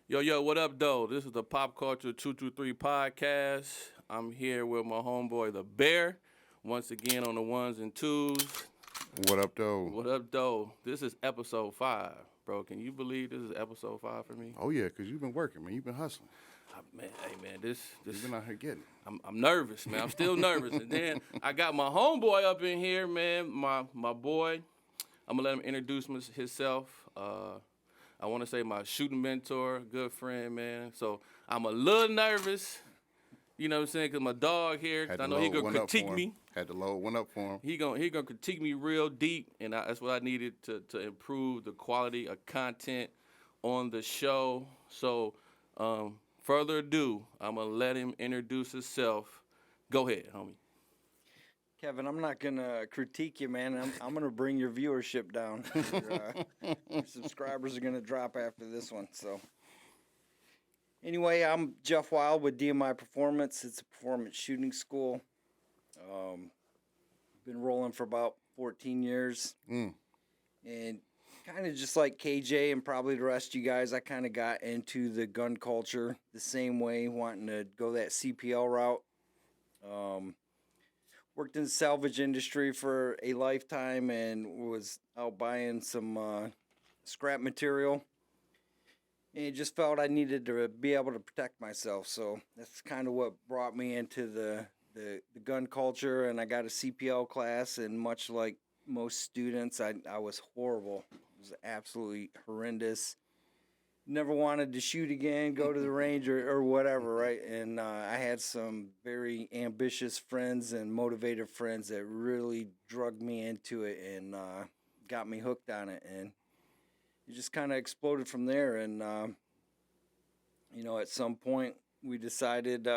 Yo, what up, though? This is the Pop Culture 223 podcast. I'm here with my homeboy, the Bear, once again on the ones and twos. What up, though? What up, though? This is episode 5, bro. Can you believe this is episode 5 for me? Oh, yeah, because you've been working, man. You've been hustling. Man, this. You've been out here getting it. I'm nervous, man. I'm still nervous. And then I got my homeboy up in here, man, my boy. I'm going to let him introduce himself. I want to say my shooting mentor, good friend, man. So I'm a little nervous, you know what I'm saying, because my dog here, I know he going to critique me. Had to load one up for him. He gonna critique me real deep, and that's what I needed to improve the quality of content on the show. So further ado, I'm going to let him introduce himself. Go ahead, homie. Kevin, I'm not going to critique you, man. I'm going to bring your viewership down. Your subscribers are going to drop after this one. So, anyway, I'm Jeff Wild with DMI Performance. It's a performance shooting school. Been rolling for about 14 years. And kind of just like KJ and probably the rest of you guys, I kind of got into the gun culture the same way, wanting to go that CPL route. Worked in the salvage industry for a lifetime and was out buying some scrap material. And just felt I needed to be able to protect myself. So that's kind of what brought me into the gun culture. And I got a CPL class, and much like most students, I was horrible. It was absolutely horrendous. Never wanted to shoot again, go to the range or whatever, right? And I had some very ambitious friends and motivated friends that really drugged me into it and got me hooked on it. And it just kind of exploded from there. And, at some point we decided,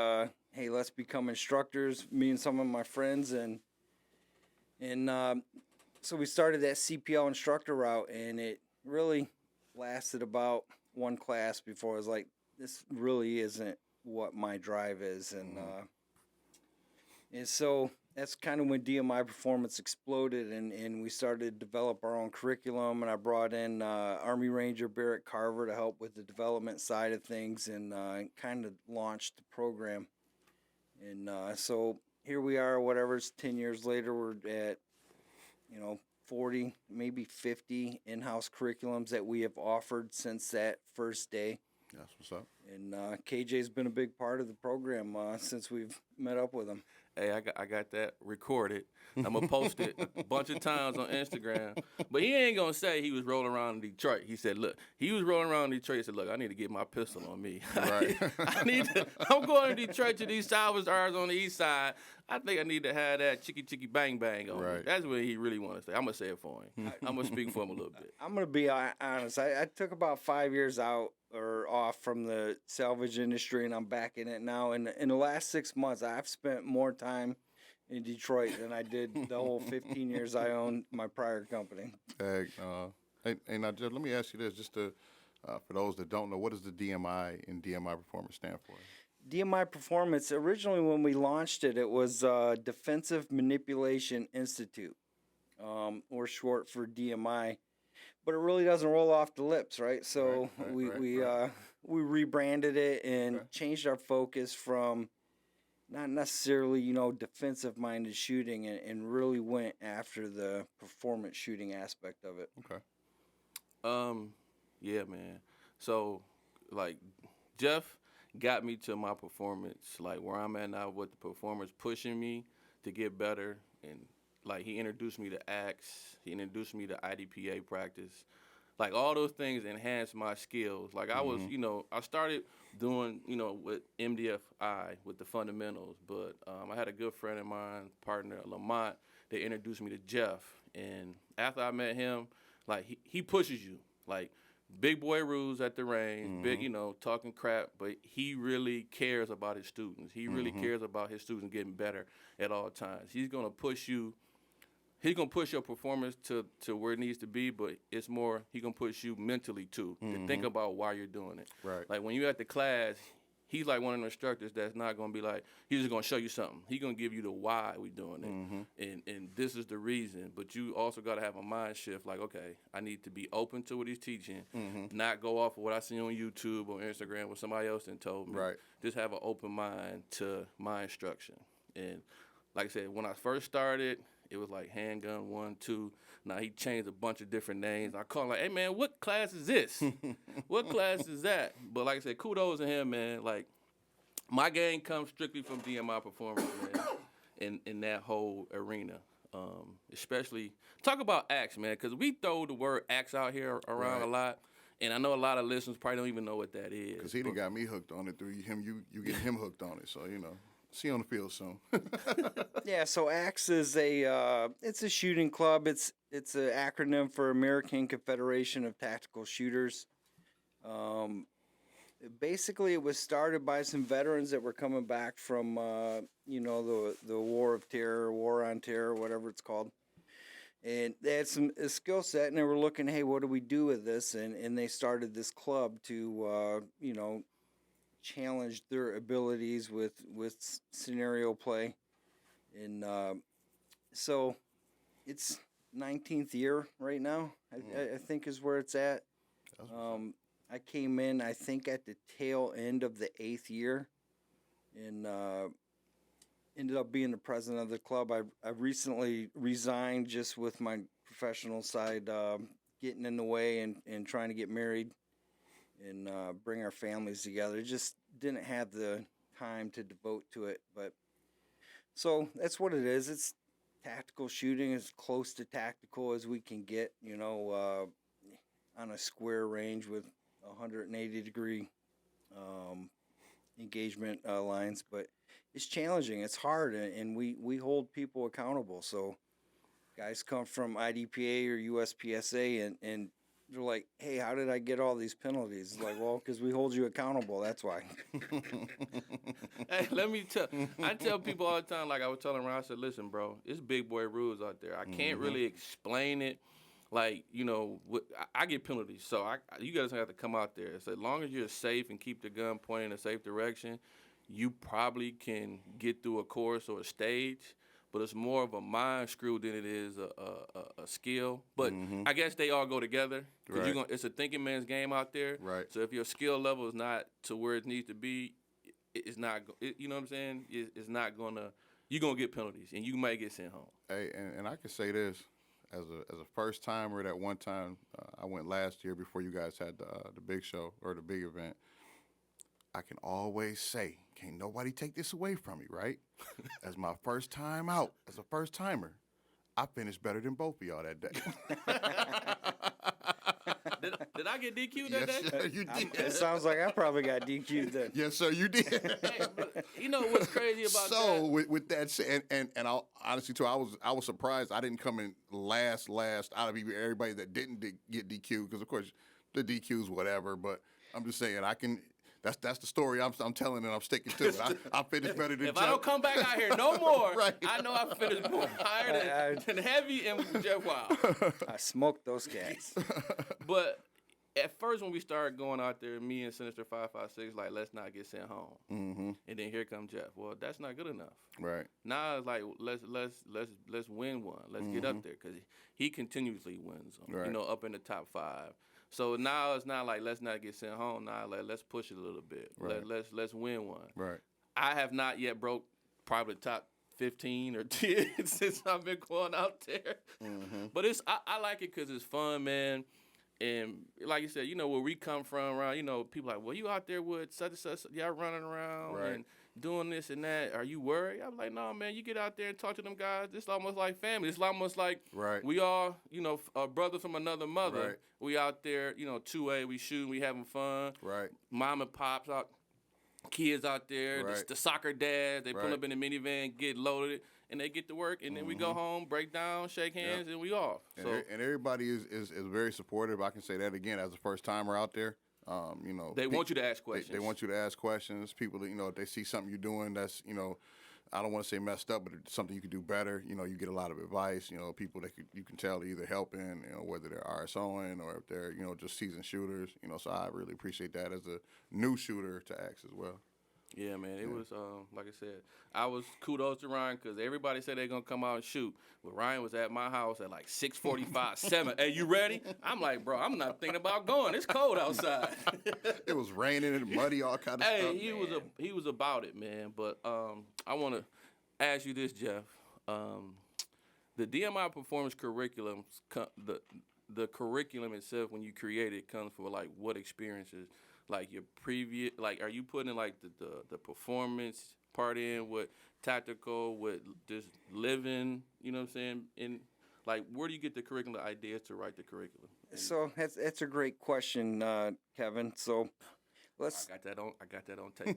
hey, let's become instructors, me and some of my friends. And so we started that CPL instructor route, and it really lasted about one class before I was like, this really isn't what my drive is. And so that's kind of when DMI Performance exploded, and we started to develop our own curriculum, and I brought in Army Ranger Barrett Carver to help with the development side of things, and kind of launched the program. And so here we are, whatever, it's 10 years later, we're at, 40, maybe 50 in-house curriculums that we have offered since that first day. That's what's up. And KJ's been a big part of the program since we've met up with him. Hey, I got that recorded. I'm going to post it a bunch of times on Instagram. But he ain't going to say he was rolling around in Detroit. He said, look, he was rolling around in Detroit. He said, look, I need to get my pistol on me. Right. I'm going to Detroit to these salvage yards on the east side. I think I need to have that chicky bang bang on me. That's what he really wants to say. I'm going to say it for him. I'm going to speak for him a little bit. I'm going to be honest. I took about 5 years out or off from the salvage industry, and I'm back in it now. And in the last 6 months, I've spent more time in Detroit than I did the whole 15 years I owned my prior company. Hey, now, Jeff, let me ask you this, just to, for those that don't know, what does the DMI and DMI Performance stand for? DMI Performance, originally when we launched it, it was Defensive Manipulation Institute, or short for DMI. But it really doesn't roll off the lips, right? So we rebranded it and changed our focus from not necessarily, defensive minded shooting and really went after the performance shooting aspect of it. Okay. Yeah, man. So, like, Jeff got me to my performance, like where I'm at now with the performance pushing me to get better. And, like, he introduced me to ACTS. He introduced me to IDPA practice. Like, all those things enhanced my skills. Like, I was, I started doing, with MDFI, with the fundamentals. But I had a good friend of mine, partner, Lamont, that introduced me to Jeff. And after I met him, like, he pushes you. Like, big boy rules at the range, big, talking crap. But he really cares about his students. He really cares about his students getting better at all times. He's going to push you. He's going to push your performance to where it needs to be, but it's more, he's going to push you mentally, too, to think about why you're doing it. Right. Like, when you're at the class, he's like one of the instructors that's not going to be like, he's just going to show you something. He's going to give you the why we doing it. And this is the reason. But you also got to have a mind shift like, okay, I need to be open to what he's teaching, not go off of what I see on YouTube or Instagram what somebody else done told me. Right. Just have an open mind to my instruction. And like I said, when I first started, it was like handgun 1, 2. Now he changed a bunch of different names. I call him like, hey man, what class is this? What class is that? But like I said, kudos to him, man. Like my game comes strictly from DMI Performance, man, in that whole arena. Especially talk about axe, man, because we throw the word axe out here around a lot. And I know a lot of listeners probably don't even know what that is. Because he done got me hooked on it through him. You get him hooked on it. So, see you on the field soon. Yeah, so AXE is it's a shooting club. It's an acronym for American Confederation of Tactical Shooters. Basically, it was started by some veterans that were coming back from the War of Terror, War on Terror, whatever it's called. And they had a skill set, and they were looking, hey, what do we do with this? And they started this club to challenge their abilities with scenario play. And so it's 19th year right now, I think is where it's at. I came in, I think, at the tail end of the 8th year, and ended up being the president of the club. I recently resigned just with my professional side getting in the way and trying to get married and bring our families together. Just didn't have the time to devote to it. But so that's what it is. It's tactical shooting, as close to tactical as we can get, on a square range with 180-degree engagement lines. But it's challenging. It's hard, and we hold people accountable. So guys come from IDPA or USPSA, and they're like, hey, how did I get all these penalties? It's like, well, because we hold you accountable. That's why. Hey, I tell people all the time, like I was telling Ron, I said, listen, bro, it's big boy rules out there. I can't really explain it. Like, I get penalties, so you guys have to come out there. So as long as you're safe and keep the gun pointing in a safe direction, you probably can get through a course or a stage, but it's more of a mind screw than it is a skill. But I guess they all go together. Because it's a thinking man's game out there. Right. So if your skill level is not to where it needs to be, it's not, you know what I'm saying? It's not going to, you're going to get penalties, and you might get sent home. Hey, and I can say this. As a first timer, that one time I went last year before you guys had the big show or the big event, I can always say, can't nobody take this away from me, right? As my first time out, as a first timer, I finished better than both of y'all that day. Did I get DQ'd that day? Yes, sir, you did. It sounds like I probably got DQ'd then. Yes, sir, you did. Hey, but you know what's crazy about that? So with that said, and I'll, honestly too, I was surprised I didn't come in last out of even everybody that didn't get DQ'd, because of course the DQ's whatever. But I'm just saying that's the story I'm telling, and I'm sticking to it. I finished better than If Jeff. I don't come back out here no more, Right. I know I finished more higher than Heavy and Jeff Wild. I smoked those cats. But at first when we started going out there, me and Sinister 556, like, let's not get sent home. And then here comes Jeff. Well, that's not good enough. Right. Now it's like let's win one. Let's get up there, because he continuously wins them. Right. Up in the top 5. So now it's not like let's not get sent home. Now like let's push it a little bit. Right. Let's win one. Right. I have not yet broke probably the top 15 or 10 since I've been going out there. But I like it because it's fun, man. And like you said, where we come from around, people like, well, you out there with such and such, y'all running around and doing this and that. Are you worried? I'm like, no, man, you get out there and talk to them guys. It's almost like family. It's almost like we all, brothers from another mother. Right. We out there, 2A, we shooting, we having fun. Right. Mom and pops out, kids out there, the soccer dads, they pull up in the minivan, get loaded, and they get to work, and then we go home, break down, shake hands, and we off. And everybody is very supportive. I can say that again as a first timer out there. They want you to ask questions. They want you to ask questions. People that, if they see something you're doing that's, I don't want to say messed up, but it's something you could do better. You get a lot of advice. People that you can tell they're either helping, whether they're RSOing or if they're, just seasoned shooters. So I really appreciate that as a new shooter to ask as well. Yeah, man. It was like I said, I was kudos to Ryan because everybody said they're gonna come out and shoot, but Ryan was at my house at like 6:45, 7. Hey, you ready? I'm like, bro, I'm not thinking about going. It's cold outside. It was raining and muddy, all kind of Hey, stuff. he was about it, man. But I want to ask you this, Jeff. The DMI Performance curriculum, the curriculum itself, when you create it, comes for like what experiences, like your previous, like are you putting like the performance part in with tactical, with just living, you know what I'm saying? In like, where do you get the curriculum ideas to write the curriculum? So that's a great question, Kevin. So let's. I got that on tape.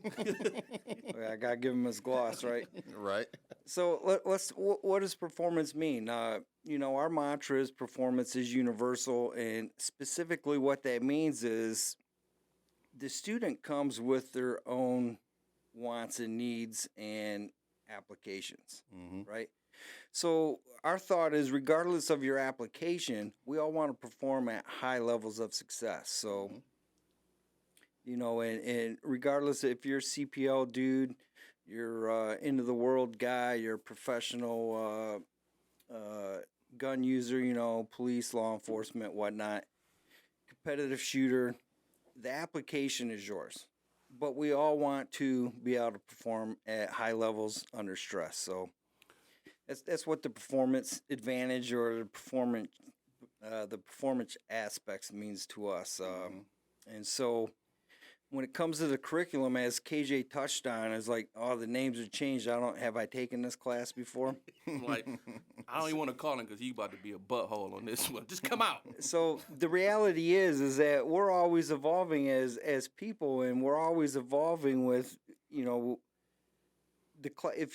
I gotta give him his gloss, right? Right. So let's. What does performance mean? Our mantra is performance is universal, and specifically what that means is the student comes with their own wants and needs and applications, right? So our thought is, regardless of your application, we all want to perform at high levels of success. So, and regardless if you're a CPL dude, you're into the world guy, you're a professional gun user, police, law enforcement, whatnot, competitive shooter, the application is yours. But we all want to be able to perform at high levels under stress. So that's what the performance advantage or the performance aspects means to us. And so when it comes to the curriculum, as KJ touched on, is like, oh, the names are changed. Have I taken this class before? Like, I don't even want to call him because he's about to be a butthole on this one. Just come out. So the reality is that we're always evolving as people, and we're always evolving with, if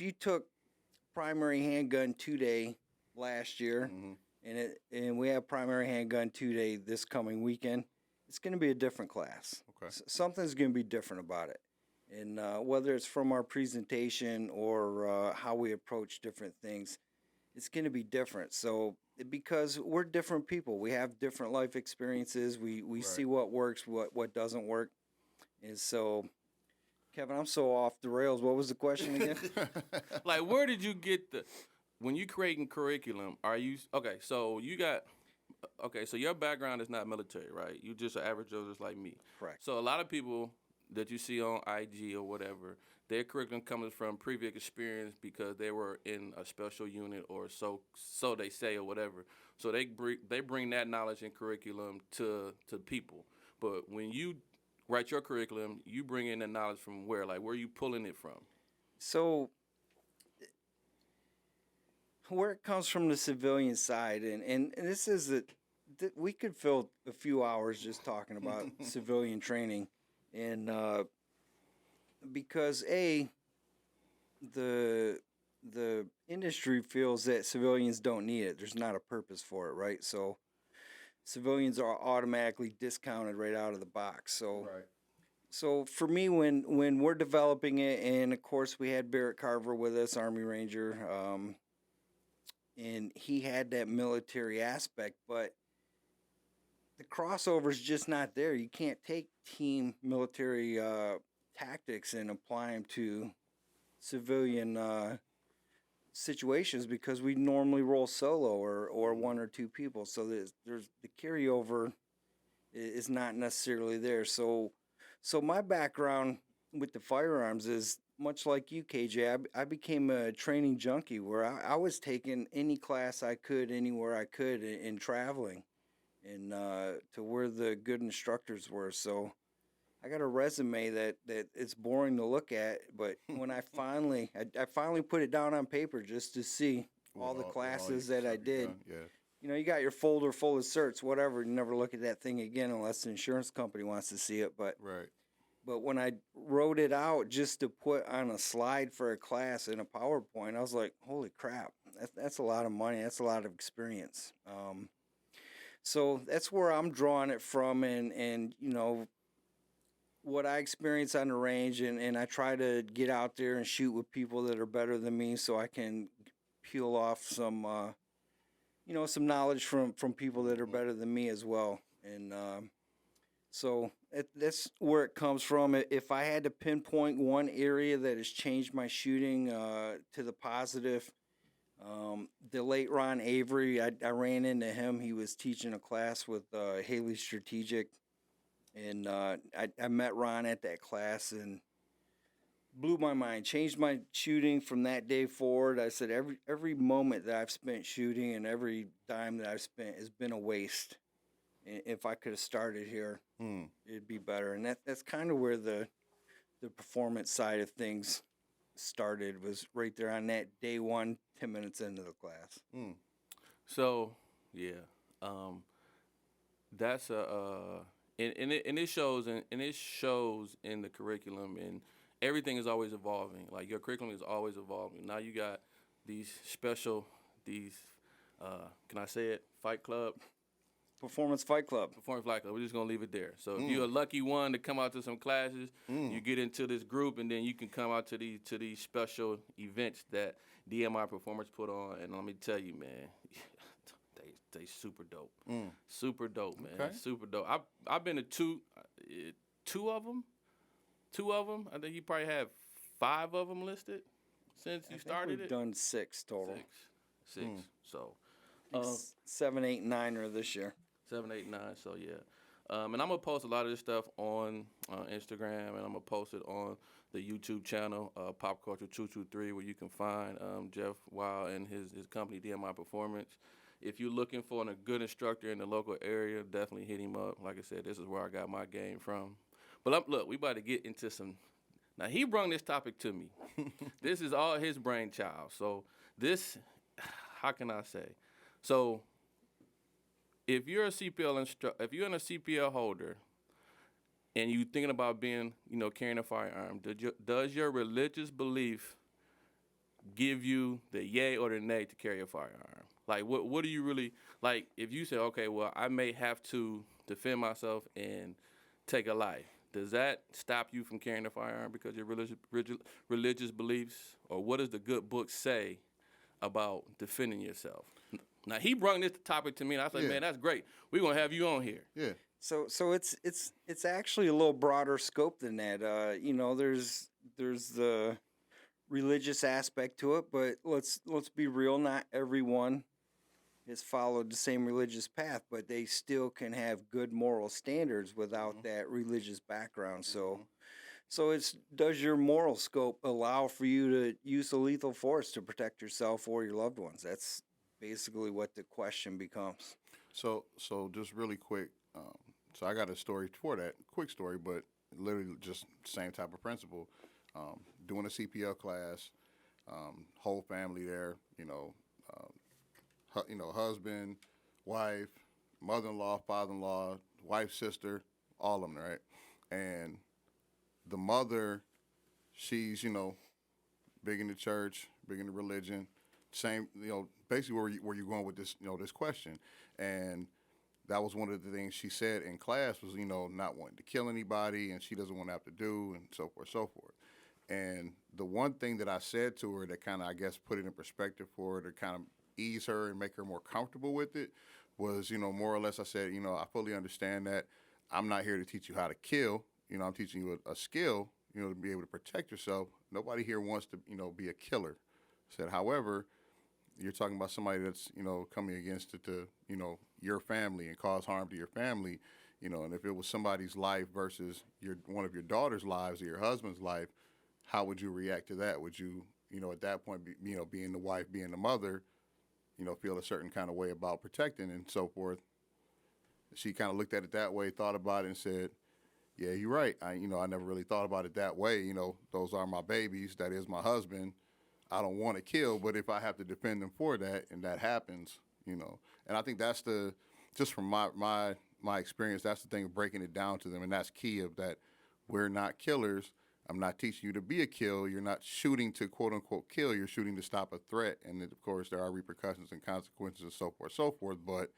you took primary handgun 2-day last year, and we have primary handgun 2-day this coming weekend, it's going to be a different class. Okay. Something's going to be different about it. And whether it's from our presentation or how we approach different things, it's going to be different. So because we're different people, we have different life experiences. We see what works, what doesn't work. And so, Kevin, I'm so off the rails. What was the question again? Like, where did you get when you creating curriculum, so your background is not military, right? You just an average Joe just like me. Correct. So a lot of people that you see on IG or whatever, their curriculum comes from previous experience because they were in a special unit or so they say or whatever. So they bring that knowledge and curriculum to people. But when you write your curriculum, you bring in the knowledge from where? Like, where are you pulling it from? So where it comes from the civilian side, and this is we could fill a few hours just talking about civilian training, and because the industry feels that civilians don't need it. There's not a purpose for it, right? So civilians are automatically discounted right out of the box. So Right. So for me, when we're developing it, and of course we had Barrett Carver with us, Army Ranger, and he had that military aspect, but the crossover's just not there. You can't take team military tactics and apply them to civilian situations because we normally roll solo or one or two people. So there's the carryover is not necessarily there. So my background with the firearms is much like you, KJ. I became a training junkie where I was taking any class I could, anywhere I could, in traveling, and to where the good instructors were. So I got a resume that it's boring to look at, but when I finally put it down on paper just to see all the classes that I did. Yeah. You got your folder full of certs, whatever. You never look at that thing again unless the insurance company wants to see it. But Right. But when I wrote it out just to put on a slide for a class in a PowerPoint, I was like, holy crap, that's a lot of money. That's a lot of experience. So that's where I'm drawing it from, and what I experience on the range, and I try to get out there and shoot with people that are better than me so I can peel off some some knowledge from people that are better than me as well. And So that's where it comes from. If I had to pinpoint one area that has changed my shooting to the positive, the late Ron Avery, I ran into him. He was teaching a class with Haley Strategic, and I met Ron at that class and blew my mind, changed my shooting from that day forward. I said every moment that I've spent shooting and every dime that I've spent has been a waste. If I could have started here, it'd be better. And that's kind of where the performance side of things started, was right there on that day one, 10 minutes into the class. So, yeah, that's and it shows in the curriculum, and everything is always evolving. Like your curriculum is always evolving. Now you got these can I say it? Fight Club. Performance Fight Club. Performance Fight Club. We're just gonna leave it there. So if you're a lucky one to come out to some classes, you get into this group, and then you can come out to these special events that DMI Performance put on. And let me tell you, man, they super dope. Super dope, man. Okay. Super dope. I've been to two of them. I think you probably have 5 of them listed since you started We've it. done 6 total. Six. So. 7, 8, 9 are this year. 7, 8, 9. So yeah, and I'm gonna post a lot of this stuff on Instagram, and I'm gonna post it on the YouTube channel, Pop Culture 223, where you can find Jeff Wow and his company DMI Performance. If you're looking for a good instructor in the local area, definitely hit him up. Like I said, this is where I got my game from. But look, we about to get into some. Now he brought this topic to me. This is all his brainchild. So this, how can I say? So if you're a CPL holder, and you're thinking about being, carrying a firearm, does your religious belief give you the yay or the nay to carry a firearm? Like, what do you really, like, if you say, okay, well, I may have to defend myself and take a life, does that stop you from carrying a firearm because of your religious beliefs? Or what does the good book say about defending yourself? Now, he brought this topic to me, and I said, man, that's great. We're going to have you on here. Yeah. So it's actually a little broader scope than that. There's the religious aspect to it, but let's be real. Not everyone has followed the same religious path, but they still can have good moral standards without that religious background. So does your moral scope allow for you to use a lethal force to protect yourself or your loved ones? That's basically what the question becomes. So just really quick. So I got a story for that. Quick story, but literally just same type of principle. Doing a CPL class, whole family there. Husband, wife, mother-in-law, father-in-law, wife, sister, all of them, right? And the mother, she's big in the church, big in the religion. Same, basically where you're going with this, this question. And that was one of the things she said in class was, not wanting to kill anybody, and she doesn't want to have to do, and so forth, so forth. And the one thing that I said to her that kind of, I guess, put it in perspective for her to kind of ease her and make her more comfortable with it was, more or less I said, I fully understand that I'm not here to teach you how to kill. I'm teaching you a skill, to be able to protect yourself. Nobody here wants to, be a killer. I said, however, you're talking about somebody that's, coming against it to, your family and cause harm to your family, and if it was somebody's life versus one of your daughter's lives or your husband's life, how would you react to that? Would you, at that point, being the wife, being the mother, feel a certain kind of way about protecting and so forth? She kind of looked at it that way, thought about it, and said, yeah, you're right. I never really thought about it that way. Those are my babies. That is my husband. I don't want to kill, but if I have to defend them for that, and that happens, and I think that's just from my experience, that's the thing of breaking it down to them, and that's key of that. We're not killers. I'm not teaching you to be a kill. You're not shooting to quote unquote kill. You're shooting to stop a threat, and of course there are repercussions and consequences and so forth. But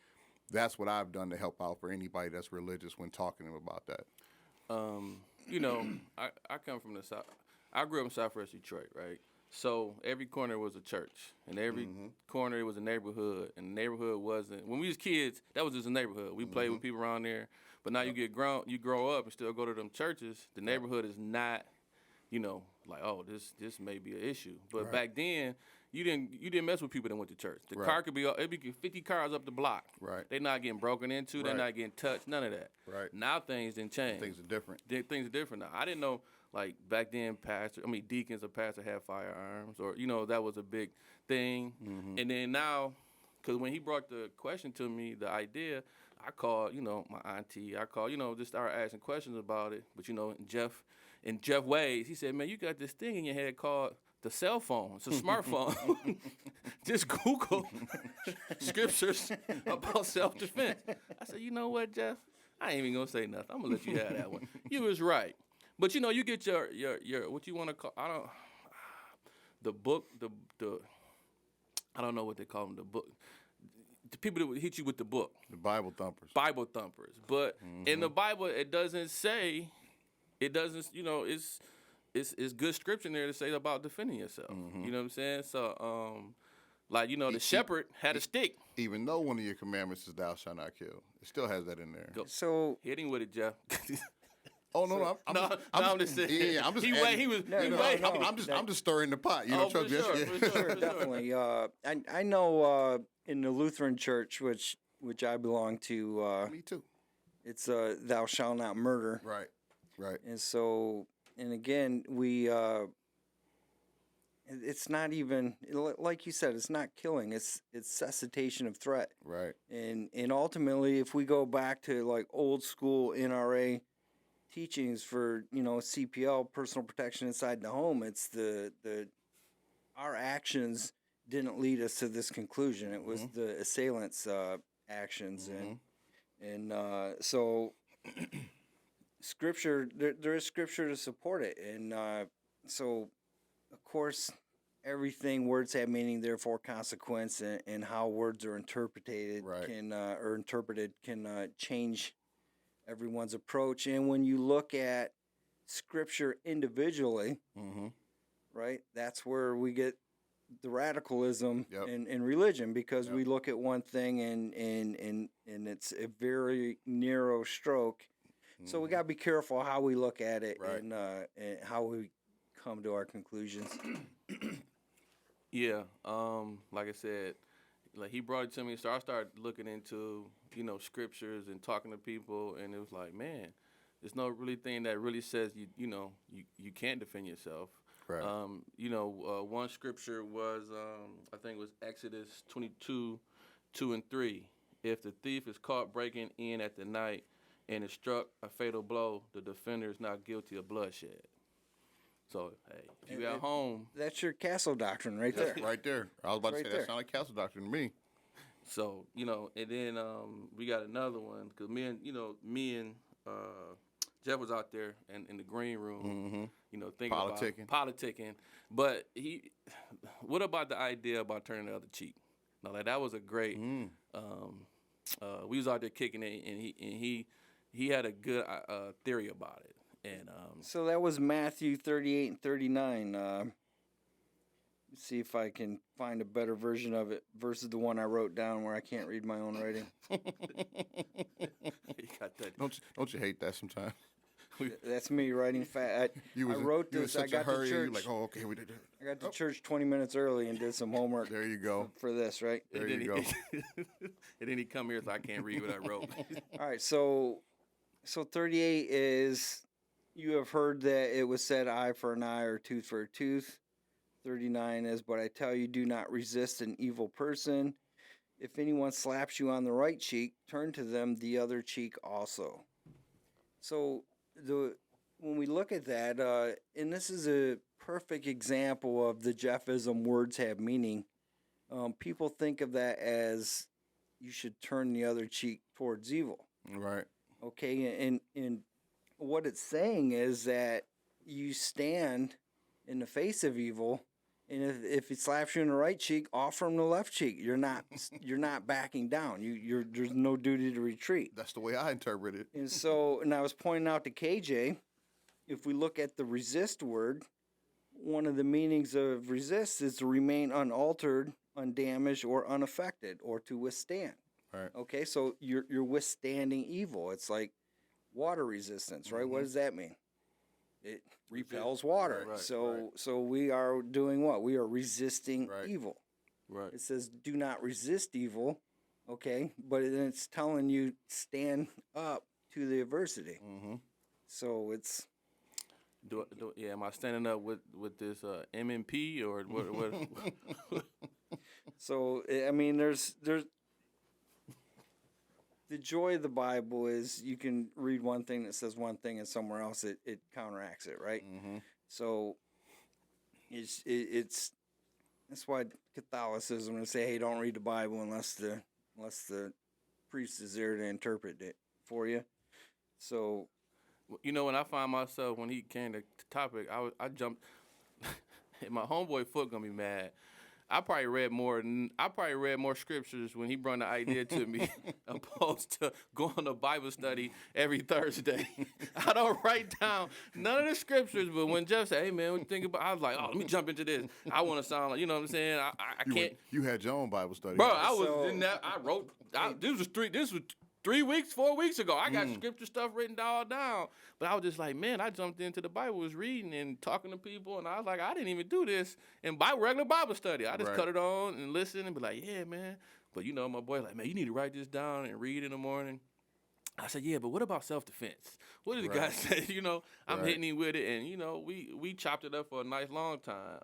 that's what I've done to help out for anybody that's religious when talking to them about that. I come from the South. I grew up in Southwest Detroit, right? So every corner was a church, and every corner was a neighborhood, and the neighborhood wasn't. When we was kids, that was just a neighborhood. We played with people around there, But now you grow up and still go to them churches. The neighborhood is not, like, oh, this may be an issue. But back then, you didn't mess with people that went to church. The car could be 50 cars up the block. Right. They're not getting broken into. They're not getting touched. None of that. Right. Now things didn't change. Things are different. Things are different now. I didn't know, like, back then deacons or pastors had firearms, or that was a big thing. Mm-hmm. And then now, because when he brought the question to me, the idea, I called, my auntie. I called, just started asking questions about it. But in Jeff ways, he said, man, you got this thing in your head called the cell phone. It's a smartphone. Just Google scriptures about self-defense. I said, you know what, Jeff? I ain't even gonna say nothing. I'm gonna let you have that one. You was right. But you get your what you want to call, the book, the I don't know what they call them, the book. The people that would hit you with the book. The Bible thumpers. Bible thumpers. But in the Bible, it doesn't say, it's good scripture in there to say about defending yourself. You know what I'm saying? So, the shepherd had a stick. Even though one of your commandments is thou shalt not kill, it still has that in there. So hit him with it, Jeff. Oh no, I'm just saying. I'm just. I'm just stirring the pot. For sure, definitely. I know in the Lutheran Church, which I belong to. Me too. It's thou shalt not murder. Right. And so, and again, we. It's not even like you said. It's not killing. It's cessation of threat. Right. And ultimately, if we go back to like old school NRA teachings for CPL, personal protection inside the home, it's our actions didn't lead us to this conclusion. It was the assailant's actions, and so scripture, there is scripture to support it, and so of course everything, words have meaning, therefore consequence, and how words are interpreted can change everyone's approach. And when you look at scripture individually, right, that's where we get the radicalism in religion, because we look at one thing and it's a very narrow stroke. So we got to be careful how we look at it and how we come to our conclusions. Yeah, like I said, like he brought it to me, so I started looking into scriptures and talking to people, and it was like, man, there's no really thing that really says you can't defend yourself. Right. One scripture was I think it was Exodus 22:2-3. If the thief is caught breaking in at the night and is struck a fatal blow, the defender is not guilty of bloodshed. So, hey, if you at home, that's your castle doctrine right there. Right there. I was about to say that sounds like castle doctrine to me. So, and then we got another one, because me and Jeff was out there in the green room, thinking about politicking. But what about the idea about turning the other cheek? Now, that was a great. We was out there kicking it, and he had a good theory about it. And so that was Matthew 38 and 39. Let's see if I can find a better version of it versus the one I wrote down where I can't read my own writing. You got that. Don't you hate that sometimes? That's me writing fast. I wrote this. I got to church. You're like, oh, okay, we did it. I got to church 20 minutes early and did some homework. There you go. For this, right? There you go. And then he come here, so I can't read what I wrote. All right, so 38 is, you have heard that it was said eye for an eye or tooth for a tooth. 39 is, but I tell you, do not resist an evil person. If anyone slaps you on the right cheek, turn to them the other cheek also. So when we look at that, and this is a perfect example of the Jeffism, words have meaning. People think of that as you should turn the other cheek towards evil. Right. Okay, and what it's saying is that you stand in the face of evil, and if it slaps you in the right cheek, offer him the left cheek. You're not backing down. There's no duty to retreat. That's the way I interpret it. And so, and I was pointing out to KJ, if we look at the resist word, one of the meanings of resist is to remain unaltered, undamaged, or unaffected, or to withstand. Right. Okay, so you're withstanding evil. It's like water resistance, right? What does that mean? It repels water. right, So we are doing what? We are resisting Right. evil. Right. It says do not resist evil, okay? But then it's telling you stand up to the adversity. Mm-hmm. So it's Yeah, am I standing up with this MMP or what? so I mean there's the joy of the Bible is you can read one thing that says one thing and somewhere else it counteracts it, right? Mm-hmm. So it's that's why Catholicism would say, hey, don't read the Bible unless the priest is there to interpret it for you. So You know, when I find myself when he came to topic, I jumped. My homeboy Foot gonna be mad. I probably read more scriptures when he brought the idea to me, opposed to going to Bible study every Thursday. I don't write down none of the scriptures, but when Jeff said, "Hey man, what you think about?" I was like, "Oh, let me jump into this. I want to sound like, you know what I'm saying? I can't." You had your own Bible study. Bro, I was So- in that. I wrote. This was 3 weeks, 4 weeks ago. I got scripture stuff written all down. But I was just like, man, I jumped into the Bible, was reading and talking to people, and I was like, I didn't even do this in regular Bible study. I just Right. cut it on and listen and be like, yeah, man. But you know, my boy like, man, you need to write this down and read in the morning. I said, yeah, but what about self-defense? What did the guy Right. say? You know, I'm Right. hitting him with it, and you know, we chopped it up for a nice long time.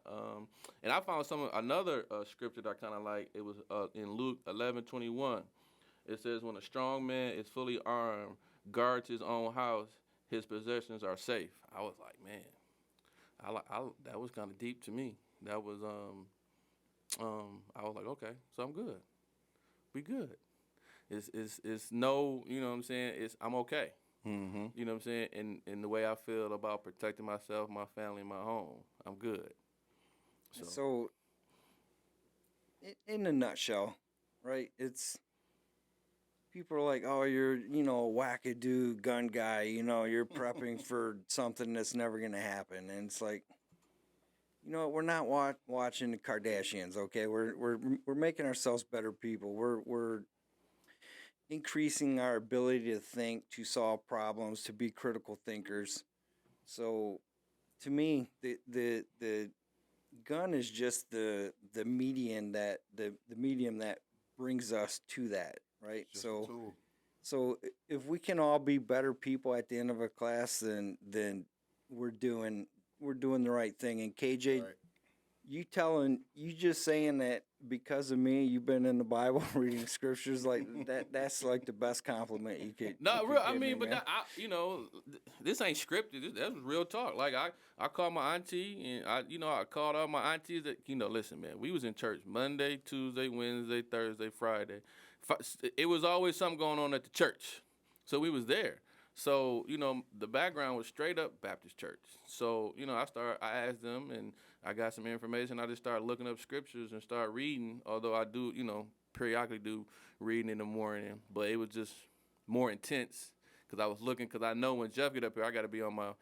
And I found another scripture that I kind of like. It was in Luke 11:21. It says, when a strong man is fully armed, guards his own house, his possessions are safe. I was like, man, that was kind of deep to me. That was I was like, okay, so I'm good. We good. It's no, you know what I'm saying? I'm okay. Mm-hmm. You know what I'm saying? And the way I feel about protecting myself, my family, my home, I'm good. So in a nutshell, right? It's people are like, oh, you're, you know, a wackadoo gun guy. You know, you're prepping for something that's never going to happen. And it's like, you know, we're not watching the Kardashians, okay? We're making ourselves better people. We're increasing our ability to think, to solve problems, to be critical thinkers. So, to me, the gun is just the medium that the medium that brings us to that, right? Just a tool. So if we can all be better people at the end of a class, then we're doing the right thing. And KJ, Right. you just saying that because of me, you've been in the Bible reading scriptures like that's like the best compliment you could. No, you could real. I give mean, me, but man. you know, this ain't scripted. That was real talk. Like I called my auntie, and I called all my aunties. That listen, man, we was in church Monday, Tuesday, Wednesday, Thursday, Friday. It was always something going on at the church, so we was there. So the background was straight up Baptist church. So I asked them, and I got some information. I just started looking up scriptures and started reading. Although I do, periodically do reading in the morning, but it was just more intense because I was looking. Because I know when Jeff get up here, I got to be on my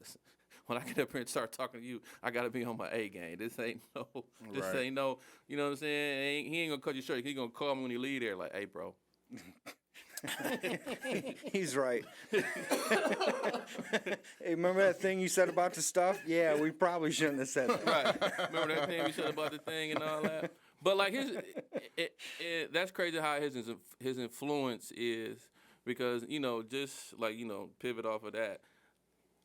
listen. When I get up here and start talking to you, I got to be on my A game. This ain't no, Right. you know what I'm saying? He ain't gonna cut you short. He gonna call me when he leave there, like, hey, bro. He's right. Hey, remember that thing you said about the stuff? Yeah, we probably shouldn't have said that. Right. Remember that thing we said about the thing and all that? But like that's crazy how his influence is because just like pivot off of that.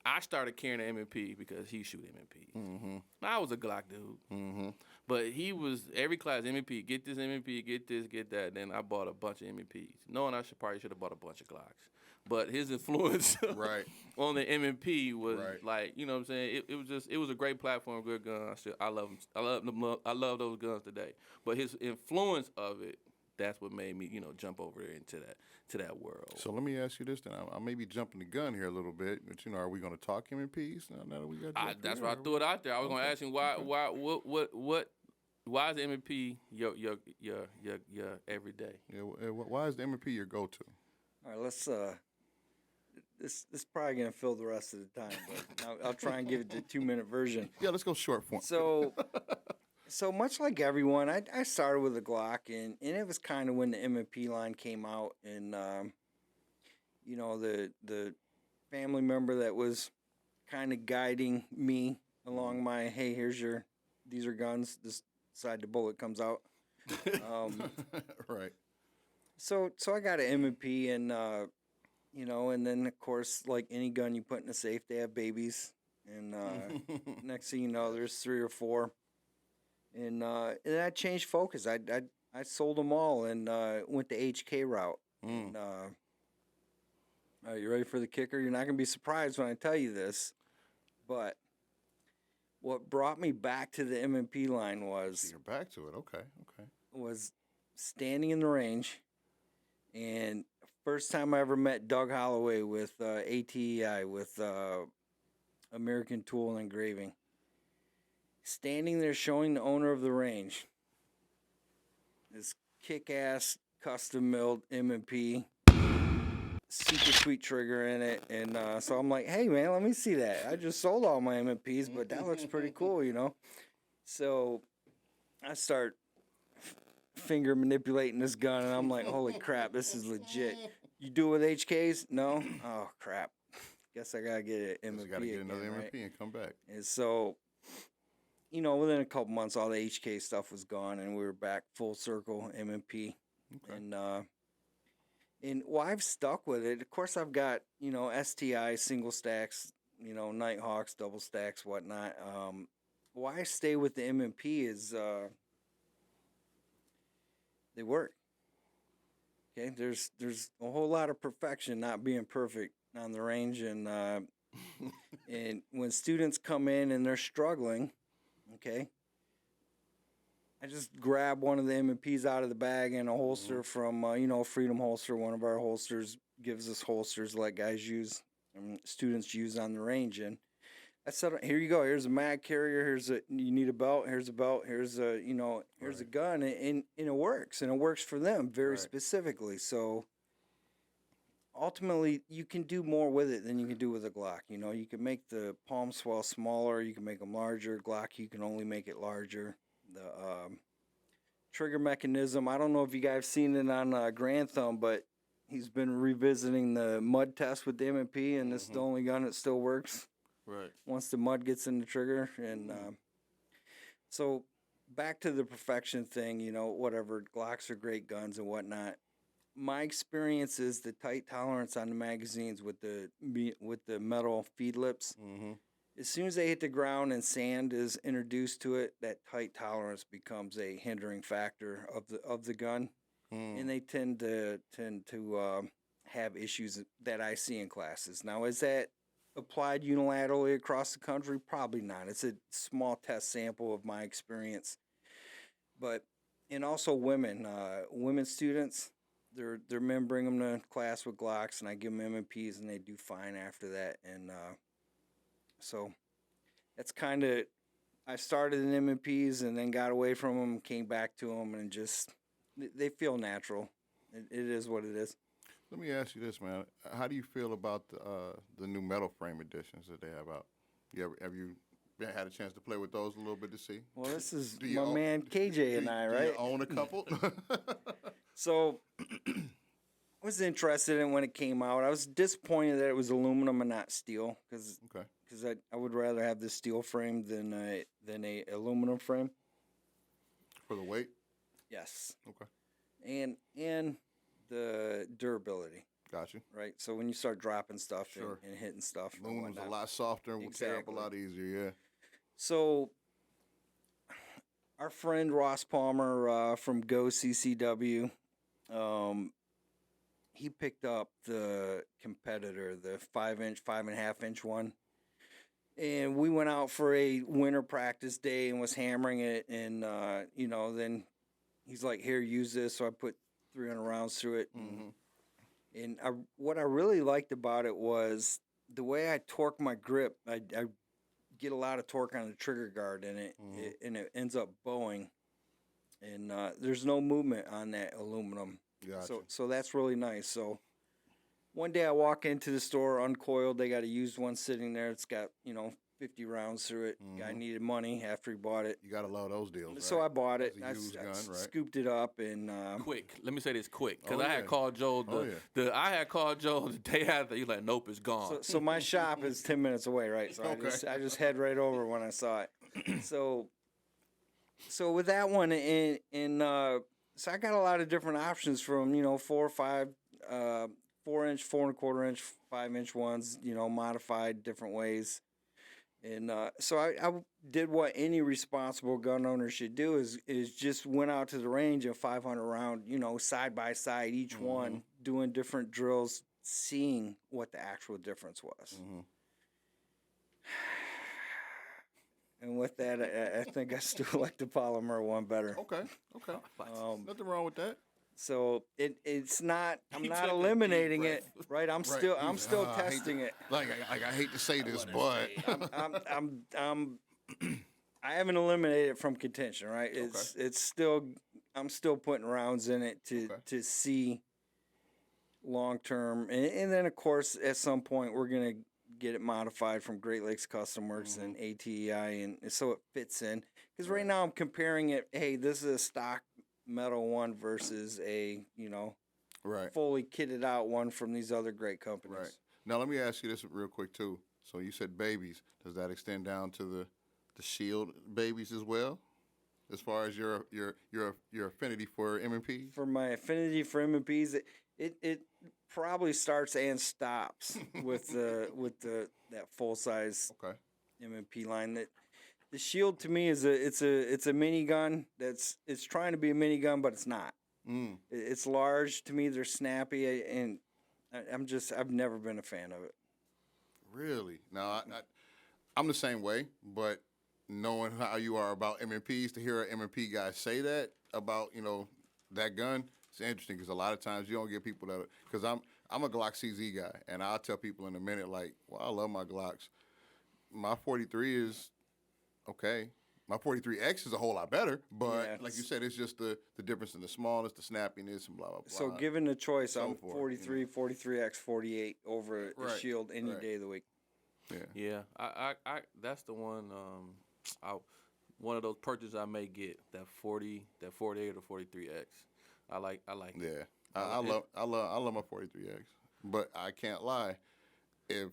I started carrying an M&P because he shoot M&Ps. Mm-hmm. I was a Glock dude, Mm-hmm. but he was every class M&P. Get this M&P, get this, get that. Then I bought a bunch of M&Ps, knowing I probably should have bought a bunch of Glocks. But his influence Right. on the M&P was Right. like, you know what I'm saying? It was a great platform, good gun. I love him. I love those guns today. But his influence of it, that's what made me, jump over into that world. So let me ask you this then. I may be jumping the gun here a little bit, but are we going to talk M&Ps now that we got? That's why I threw it out there. I was gonna ask him why is the M&P your everyday? Yeah. Why is the M&P your go-to? All right, let's this probably gonna fill the rest of the time, but I'll try and give it the 2-minute version. Yeah, let's go short form. So much like everyone, I started with a Glock, and it was kind of when the M&P line came out, and you know, the family member that was kind of guiding me along my, hey, these are guns. This side the bullet comes out. Right. So I got an M&P, and you know, and then of course, like any gun you put in a safe, they have babies, and next thing you know, there's 3 or 4, and I changed focus. I sold them all and went the HK route. And, are you ready for the kicker? You're not gonna be surprised when I tell you this, but what brought me back to the M&P line So you're back to it. Okay. was standing in the range, and first time I ever met Doug Holloway with ATEI, with American Tool and Engraving. Standing there showing the owner of the range this kick-ass custom milled M&P, super sweet trigger in it, and so I'm like, hey man, let me see that. I just sold all my M&Ps, but that looks pretty cool, you know. So I start finger manipulating this gun, and I'm like, holy crap, this is legit. You do it with HKs? No? Oh crap. Guess I gotta get an M&P. Just gotta get another again, M&P and come back. And so, you know, within a couple months, all the HK stuff was gone, and we were back full circle M&P. Okay. And why I've stuck with it, of course, I've got, you know, STI single stacks, you know, Nighthawks, double stacks, whatnot. Why I stay with the M&P is they work. Okay, there's a whole lot of perfection not being perfect on the range, and and when students come in and they're struggling, okay, I just grab one of the M&Ps out of the bag and a holster from you know, Freedom Holster. One of our holsters gives us holsters to let guys use and students use on the range, and I said, here you go. Here's a mag carrier. You need a belt. Here's a belt. Here's a, you know, here's a gun, and it works, and it works for them very specifically. So ultimately, you can do more with it than you can do with a Glock. You know, you can make the palm swell smaller. You can make them larger. Glock, you can only make it larger. The trigger mechanism, I don't know if you guys have seen it on Grand Thumb, but he's been revisiting the mud test with the M&P, and this is the only gun that still works. Right. Once the mud gets in the trigger. And so back to the perfection thing, you know, whatever, Glocks are great guns and whatnot. My experience is the tight tolerance on the magazines with the metal feed lips. As soon as they hit the ground and sand is introduced to it, that tight tolerance becomes a hindering factor of the gun, and they tend to have issues that I see in classes. Now, is that applied unilaterally across the country? Probably not. It's a small test sample of my experience. But, and also women students, their men bring them to class with Glocks, and I give them M&Ps, and they do fine after that. And so that's kind of, I started in M&Ps and then got away from them, came back to them, and just, they feel natural. It is what it is. Let me ask you this, man. How do you feel about the new metal frame editions that they have out? Have you had a chance to play with those a little bit to see? Well, this is my man KJ and I, right? Do you own a couple? So I was interested in when it came out. I was disappointed that it was aluminum and not steel, because I would rather have the steel frame than a aluminum frame. For the weight? Yes. Okay. And the durability. Gotcha. Right. So when you start dropping stuff and hitting stuff, aluminum's a lot softer and will tear up a lot easier. Yeah. So our friend Ross Palmer from Go CCW, he picked up the competitor, the 5.5-inch one, and we went out for a winter practice day and was hammering it, and you know, then he's like, here, use this. So I put 300 rounds through it. And what I really liked about it was the way I torque my grip. I get a lot of torque on the trigger guard in it, and it ends up bowing. And there's no movement on that aluminum. Gotcha. So that's really nice. So one day I walk into the store uncoiled. They got a used one sitting there. It's got, you know, 50 rounds through it. Guy Mm-hmm. needed money after he bought it. You gotta love those deals, right? So I bought it. It's a used gun, right? Scooped it up and Quick. Let me say this quick, because Oh, I yeah. had called Joe. Oh, yeah. I had called Joe the day after. He's like, "Nope, it's gone." so my shop is 10 minutes away, right? So Okay. I just head right over when I saw it. So with that one so I got a lot of different options from 4 or 5 4-inch, 4.25-inch, 5-inch ones, modified different ways. And so I did what any responsible gun owner should do is just went out to the range and 500 round, side by side, each one doing different drills, seeing what the actual difference was. Mm-hmm. And with that, I think I still like the polymer one better. Okay. Nothing wrong with that. So it's not. I'm He not took a deep eliminating it, breath. right? I'm Right. still I hate testing to- it. I hate to say this, but I haven't eliminated it from contention, right? It's still. I'm still putting rounds in it to see long term, and then of course at some point we're gonna get it modified from Great Lakes Custom Works and ATEI, and so it fits in. Because right now I'm comparing it. Hey, this is a stock metal one versus a right. fully kitted out one from these other great companies. Right. Now let me ask you this real quick too. So you said babies. Does that extend down to the shield babies as well? As far as your affinity for M&Ps? For my affinity for M&Ps, it probably starts and stops with that full size Okay. M&P line. That the Shield to me is it's a minigun it's trying to be a minigun, but it's not. It's large to me. They're snappy, and I've never been a fan of it. Really? Now I'm the same way, but knowing how you are about M&Ps, to hear an M&P guy say that about that gun, it's interesting because a lot of times you don't get people that, because I'm a Glock CZ guy, and I'll tell people in a minute like, well, I love my Glocks. My 43 is okay. My 43X is a whole lot better, but Yeah, like you said, it's just the difference in the smallness, the snappiness, and blah blah blah. So given the choice, So I'm forth, 43, 43X, 48 over the Right, Shield any right. day of the week. Yeah, I that's the one. One of those purchases I may get, that 40, that 48 or 43X. I like it. Yeah, I love my 43X, but I can't lie. If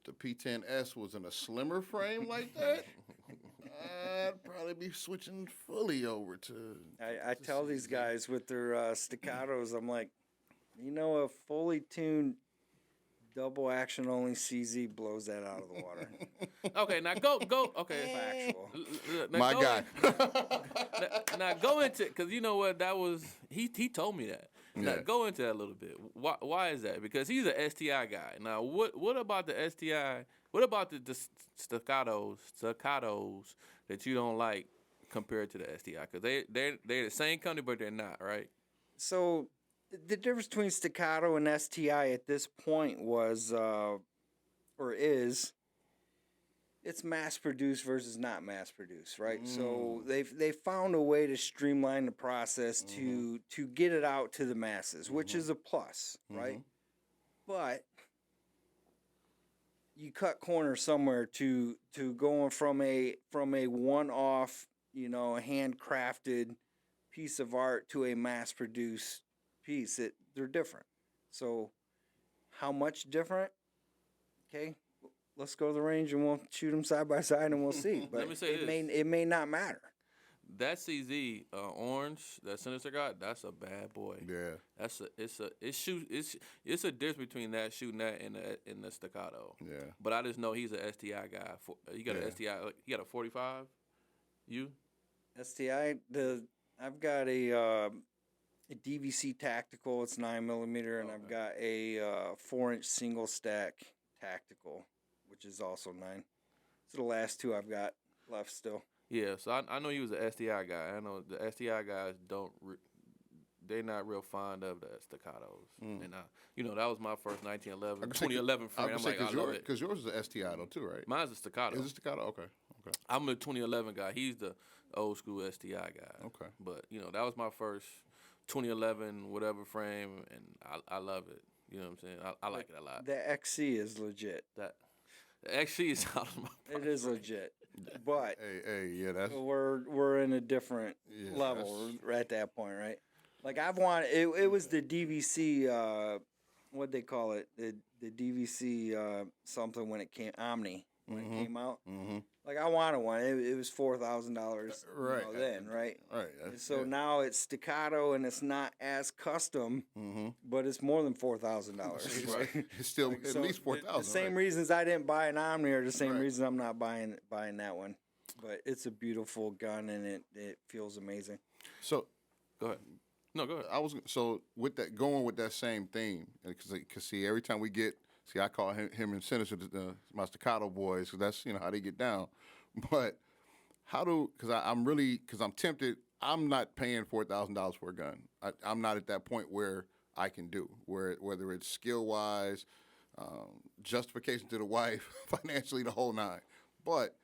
the P10S was in a slimmer frame like that, I'd probably be switching fully over to. I tell these guys with their staccatos, I'm like, a fully tuned double action only CZ blows that out of the water. Okay, now go. Okay, Factual. Now My go guy. now go into, because you know what, that was he told me that. Now Yeah. go into that a little bit. Why is that? Because he's an STI guy. Now what about the STI? What about the staccatos that you don't like compared to the STI? Because they're the same company, but they're not, right? So the difference between staccato and STI at this point was, or is, it's mass produced versus not mass produced, right? So they found a way to streamline the process to get it out to the masses, which is a plus, right? But you cut corners somewhere to going from a one-off, handcrafted piece of art to a mass-produced piece. They're different. So how much different? Okay, let's go to the range and we'll shoot them side by side and we'll see. But Let me say it may not matter. That CZ orange, that Sinister got, that's a bad boy. Yeah. It's a difference between that shooting that and the staccato. Yeah. But I just know he's an STI guy. You got Yeah. an STI. You got a 45. You? STI, I've got a DVC tactical. It's 9mm, and I've got a 4-inch single stack tactical, which is also 9. So the last two I've got left still. Yeah. So I know you was an STI guy. I know the STI guys they're not real fond of the staccatos. And that was my first 2011 frame. I'm like, I love it. Because yours is a STI though too, right? Mine's a staccato. Is it staccato? Okay. I'm a 2011 guy. He's the old school STI guy. Okay. But that was my first 2011 whatever frame, and I love it. You know what I'm saying? I like it a lot. The XC is legit. Actually, it's out of my It is legit, but Yeah, that's we're in a different Yeah, level. We're at that point, right? Like I've wanted it was the DVC what they call it, the DVC something when it came Omni when it came out. Like I wanted one. It was $4,000 right. then, right? Right. And so now it's staccato and it's not as custom, but it's more than $4,000. Right? It's still at So least 4,000. The same right. reasons I didn't buy an Omni are the same Right. reason I'm not buying that one. But it's a beautiful gun and it feels amazing. So Go ahead. No, go ahead. I was so with that going with that same theme because see every time we get I call him and Sinister my staccato boys because that's how they get down, but how do because I'm tempted. I'm not paying $4,000 for a gun. I'm not at that point where I can do whether it's skill wise, justification to the wife, financially the whole nine. But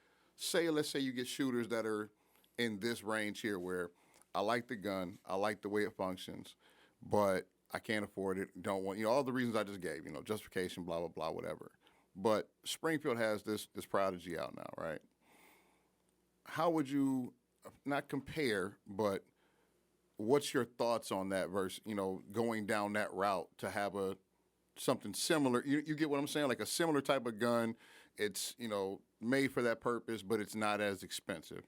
let's say you get shooters that are in this range here where I like the gun, I like the way it functions, but I can't afford it, don't want, all the reasons I just gave, justification, blah, blah, blah, whatever. But Springfield has this Prodigy out now, right? How would you, not compare, but what's your thoughts on that versus, going down that route to have something similar? You get what I'm saying? Like a similar type of gun. It's, made for that purpose, but it's not as expensive.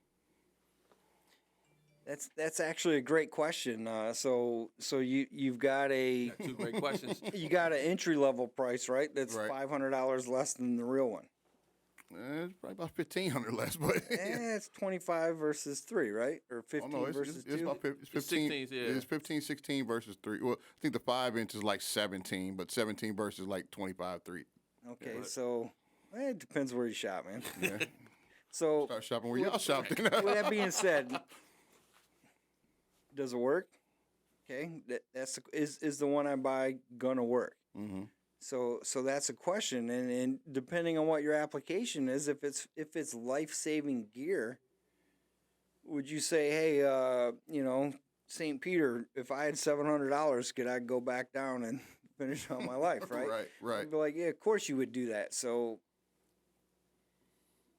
That's actually a great question. So you've got Two great questions. you got an entry level price, right? That's Right. $500 less than the real one. It's probably about $1,500 less, but It's 25 versus 3, right? Or 15 versus 2. it's about 15. 16s, yeah. It's 15, 16 versus 3. Well, I think the 5-inch is like 17, but 17 versus like 25, 3. Okay, Yeah. so it depends where you shop, man. Yeah. So Start shopping where y'all shop. Then. with that being said, does it work? Okay, is the one I buy gonna work? Mm-hmm. So that's a question, and depending on what your application is, if it's life-saving gear, would you say, hey, St. Peter, if I had $700, could I go back down and finish out my life, right? Right. I'd be like, yeah, of course you would do that. So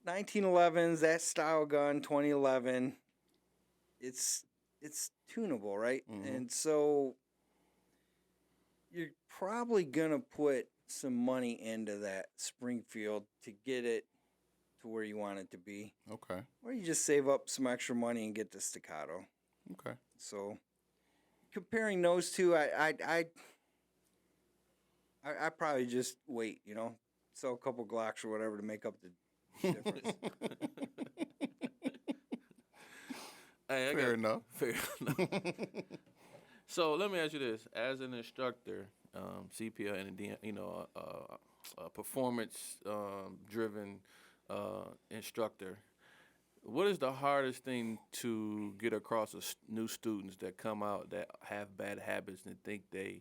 1911s, that style gun, 2011, it's tunable, right? Mhm. And so you're probably gonna put some money into that Springfield to get it to where you want it to be, Okay. or you just save up some extra money and get the staccato. Okay. So comparing those two, I probably just wait, sell a couple Glocks or whatever to make up the difference. Hey, Fair enough. Fair enough. So let me ask you this: as an instructor, CPL and a performance-driven instructor, what is the hardest thing to get across new students that come out that have bad habits and think they're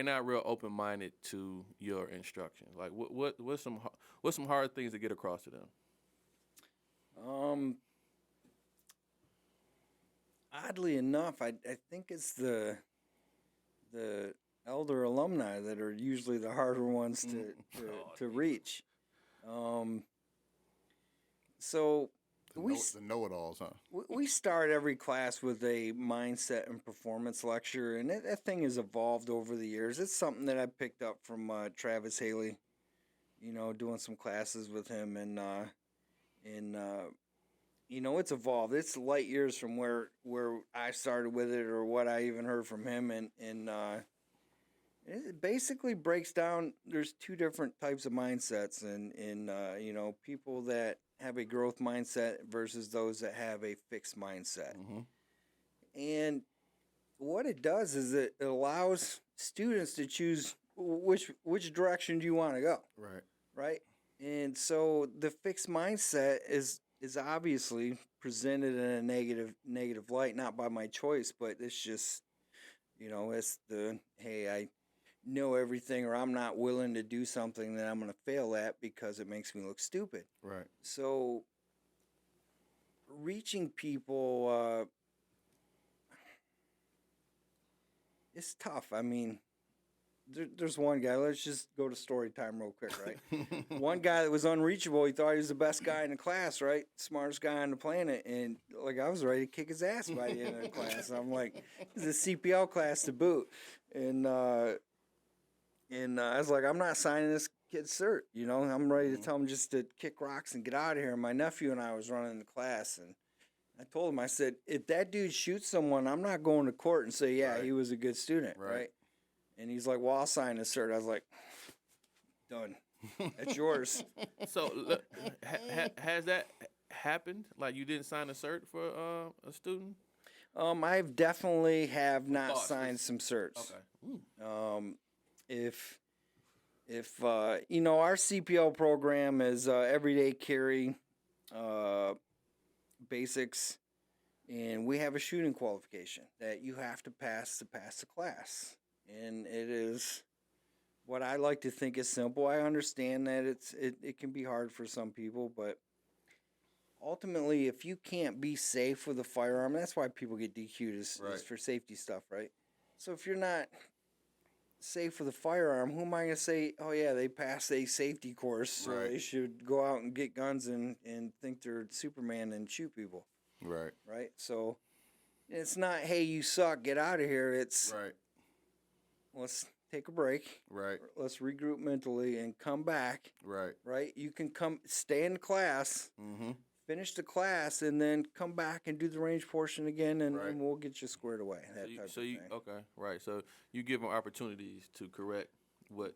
not real open-minded to your instruction? Like, what's some hard things to get across to them? Oddly enough, I think it's the elder alumni that are usually the harder ones to reach. So The know-it-alls, huh? we start every class with a mindset and performance lecture, and that thing has evolved over the years. It's something that I picked up from Travis Haley, doing some classes with him, and it's evolved. It's light years from where I started with it or what I even heard from him, and it basically breaks down. There's two different types of mindsets, and people that have a growth mindset versus those that have a fixed mindset. Mm-hmm. And what it does is it allows students to choose which direction do you want to go, right? And so the fixed mindset is obviously presented in a negative light, not by my choice, but it's just, it's the, hey, I know everything, or I'm not willing to do something that I'm going to fail at because it makes me look stupid. Right. So reaching people, it's tough. I mean, there's one guy. Let's just go to story time real quick, right? One guy that was unreachable. He thought he was the best guy in the class, right? Smartest guy on the planet, and like I was ready to kick his ass by the end of the class. I'm like, it's a CPL class to boot, and I was like, I'm not signing this kid's cert. You know, I'm ready to tell him just to kick rocks and get out of here. And my nephew and I was running the class, and I told him, I said, if that dude shoots someone, I'm not going to court and say, yeah, Right. he was a good student, right? And he's like, well, I'll sign his cert. I was like, done. That's yours. So look, has that happened? Like you didn't sign a cert for a student? I've definitely have not Thoughts, signed just- some certs. Okay. If you know, our CPL program is everyday carry, basics, and we have a shooting qualification that you have to pass the class. And it is what I like to think is simple. I understand that it can be hard for some people, but ultimately, if you can't be safe with a firearm, that's why people get DQ'd is for safety stuff, right? So if you're not safe with a firearm, who am I going to say, oh, yeah, they passed a safety course, so they should go out and get guns and think they're Superman and shoot people, Right. right? So it's not, hey, you suck, get out of here. It's, let's take a break. Right. Let's regroup mentally and come back, Right. right? You can stay in class, finish the class, and then come back and do the range portion again, and we'll get you squared away. That type of thing. Okay, right. So you give them opportunities to correct what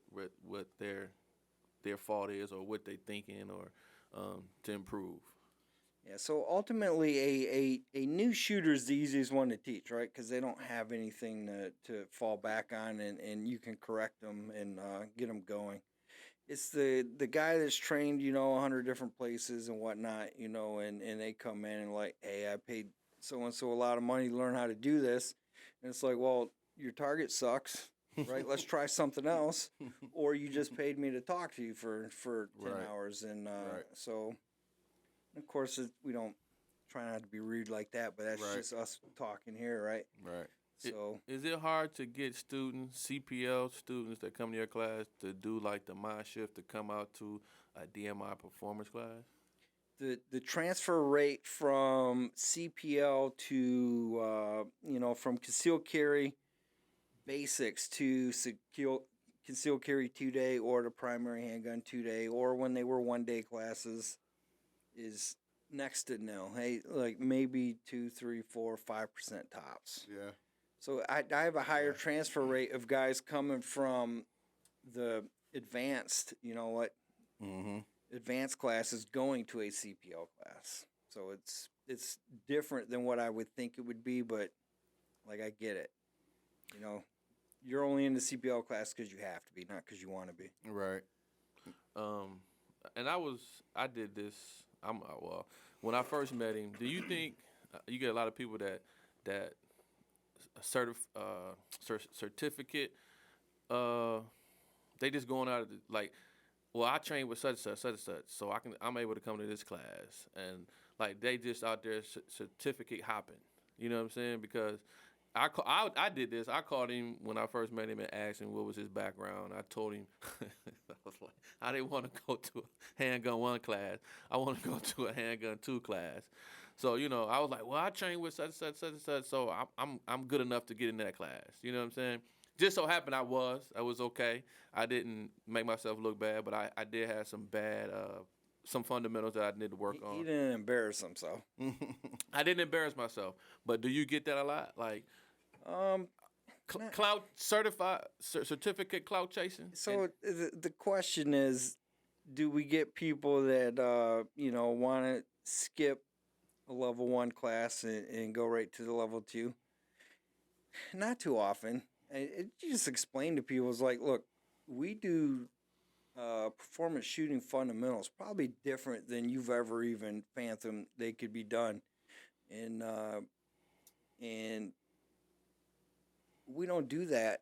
their fault is, or what they thinking, or to improve. Yeah. So ultimately, a new shooter is the easiest one to teach, right? Because they don't have anything to fall back on, and you can correct them and get them going. It's the guy that's trained, you know, 100 different places and whatnot, you know, and they come in and like, hey, I paid so-and-so a lot of money to learn how to do this. And it's like, well, your target sucks, right? Let's try something else. Or you just paid me to talk to you for 10 hours. And so, of course, we don't try not to be rude like that, but that's just us talking here, right? Right. So Is it hard to get students, CPL students that come to your class, to do like the mind shift to come out to a DMI performance class? the transfer rate from CPL to you know, from concealed carry basics to concealed carry 2-day, or the primary handgun 2-day, or when they were 1-day classes, is next to nil. Hey, like maybe 2, 3, 4, 5% tops. Yeah. So I have a higher transfer rate of guys coming from the advanced, you know what, advanced classes going to a CPL class. So it's different than what I would think it would be, but like I get it. You know, you're only in the CPL class because you have to be, not because you want to be. Right. And I did this. Well, when I first met him, do you think you get a lot of people that certificate, they just going out of like, well, I train with such and such, so I'm able to come to this class, and like they just out there certificate hopping. You know what I'm saying? Because I did this. I called him when I first met him and asked him what was his background. I told him I was like, I didn't want to go to a handgun 1 class. I want to go to a handgun 2 class. So, you know, I was like, well, I train with such and such, so I'm good enough to get in that class. You know what I'm saying? Just so happened I was okay. I didn't make myself look bad, but I did have some bad some fundamentals that I need to work on. He didn't embarrass himself. I didn't embarrass myself. But do you get that a lot? Like clout certificate clout chasing? So the question is, do we get people that you know, want to skip a level 1 class and go right to the level 2? Not too often. You just explain to people, it's like, look, we do performance shooting fundamentals probably different than you've ever even fathomed they could be done, and we don't do that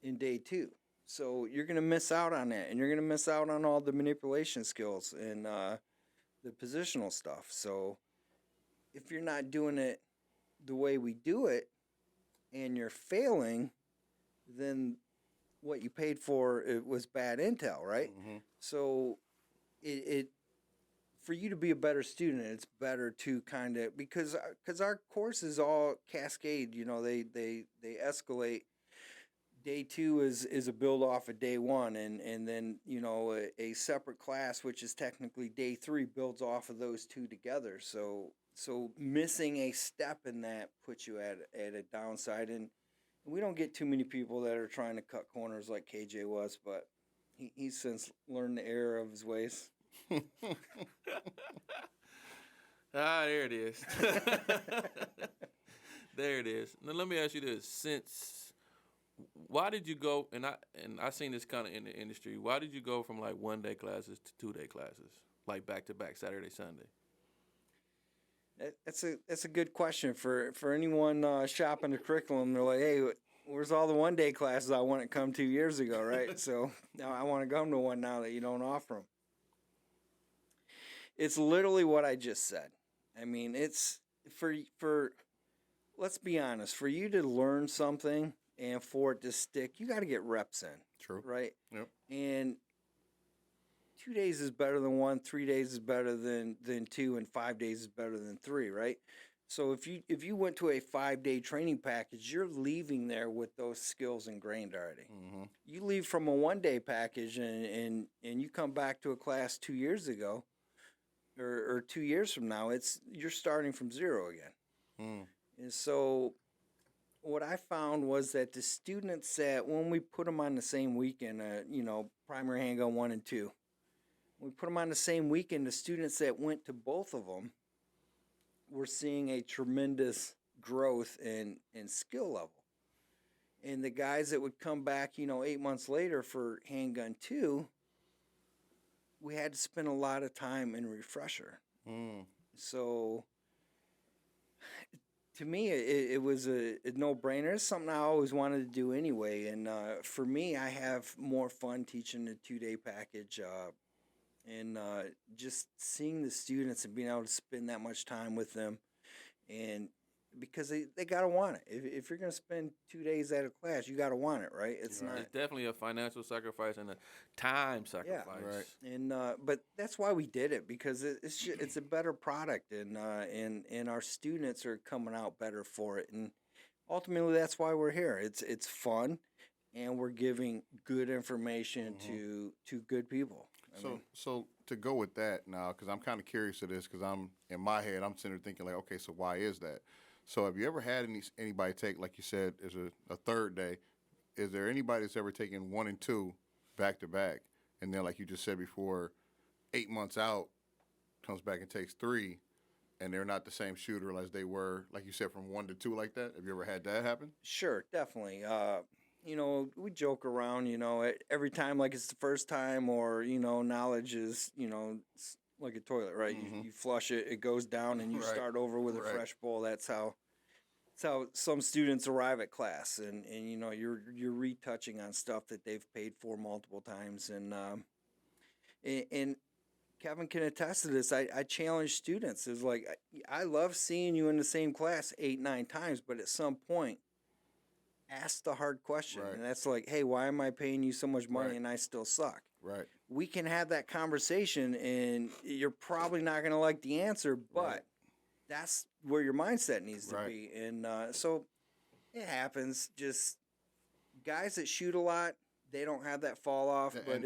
in day 2. So you're gonna miss out on that, and you're gonna miss out on all the manipulation skills and the positional stuff. So if you're not doing it the way we do it, and you're failing, then what you paid for it was bad intel, right? So it for you to be a better student, it's better to kind of because our courses all cascade. You know, they escalate. Day two is a build off of day one, and then you know a separate class, which is technically day three, builds off of those two together. So missing a step in that puts you at a downside, and we don't get too many people that are trying to cut corners like KJ was, but he's since learned the error of his ways. There it is. There it is. Now let me ask you this: why did you go? And I seen this kind of in the industry. Why did you go from like 1-day classes to 2-day classes, like back to back, Saturday, Sunday? That's a good question for anyone shopping the curriculum. They're like, hey, where's all the 1-day classes I want to come 2 years ago, right? So now I want to come to one now that you don't offer them. It's literally what I just said. I mean, it's for let's be honest, for you to learn something and for it to stick, you got to get reps in. True. Right? Yep. And 2 days is better than 1, 3 days is better than 2, and 5 days is better than 3, right? So if you went to a 5-day training package, you're leaving there with those skills ingrained already. You leave from a 1-day package and you come back to a class 2 years ago or 2 years from now, you're starting from zero again. And so what I found was that the students that when we put them on the same weekend, primary handgun 1 and 2, we put them on the same weekend, the students that went to both of them were seeing a tremendous growth in skill level. And the guys that would come back, 8 months later for handgun 2, we had to spend a lot of time in refresher. So to me, it was a no-brainer. It's something I always wanted to do anyway. And for me, I have more fun teaching the 2-day package and just seeing the students and being able to spend that much time with them. And because they got to want it. If you're going to spend 2 days at a class, you got to want it, right? It's not. It's definitely a financial sacrifice and a time sacrifice. Yeah, right. And but that's why we did it, because it's a better product, and our students are coming out better for it, and ultimately that's why we're here. It's fun, and we're giving good information to good people. So to go with that now, because I'm kind of curious of this, because I'm in my head, I'm sitting there thinking like, okay, so why is that? So have you ever had anybody take, like you said, is a 3rd day? Is there anybody that's ever taken 1 and 2 back to back, and then like you just said before, 8 months out, comes back and takes 3, and they're not the same shooter as they were, like you said, from 1 to 2 like that? Have you ever had that happen? Sure, definitely. We joke around, every time like it's the first time, or, knowledge is, it's like a toilet, right? You flush it, it goes down, and you start over with a fresh bowl. That's how some students arrive at class, and you're retouching on stuff that they've paid for multiple times. And Kevin can attest to this. I challenge students. It's like, I love seeing you in the same class 8, 9 times, but at some point, ask the hard question. Right. And that's like, hey, why am I paying you so much money and I still suck? Right. We can have that conversation, and you're probably not going to like the answer, but that's where your mindset needs to be. And so it happens. Just guys that shoot a lot, they don't have that fall off. But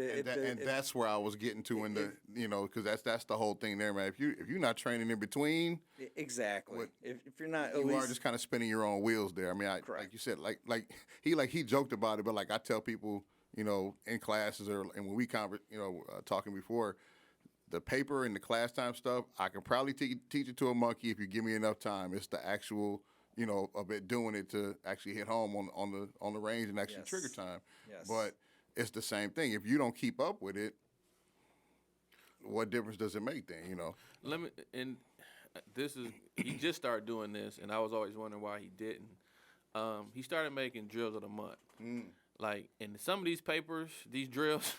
that's where I was getting to in the, because that's the whole thing there, man. If you're not training in between, exactly. If you're not, you are just kind of spinning your own wheels there. I mean, like you said, like he joked about it, but like I tell people, in classes and when we talking before, the paper and the class time stuff, I can probably teach it to a monkey if you give me enough time. It's the actual, of it doing it to actually hit home on the range and actually trigger time. Yes. But it's the same thing. If you don't keep up with it, what difference does it make then? He just started doing this, and I was always wondering why he didn't. He started making drills of the month. Like, in some of these papers, these drills,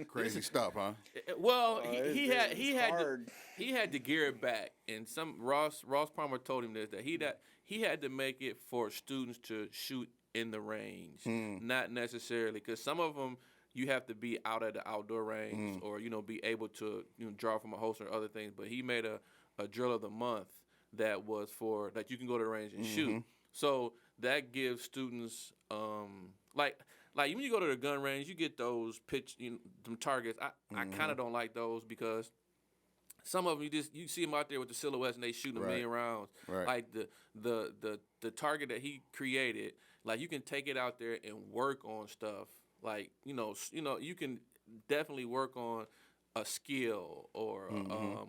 crazy stuff, huh? Well, he had to gear it back, and Ross Palmer told him this, that he had to make it for students to shoot in the range, not necessarily because some of them you have to be out at the outdoor range or be able to draw from a holster or other things. But he made a drill of the month that was for that you can go to the range and shoot. So that gives students like when you go to the gun range, you get those them targets. I kind of don't like those because some of them you see them out there with the silhouettes and they shoot a million rounds. Right. Like the target that he created, like you can take it out there and work on stuff. Like you can definitely work on a skill or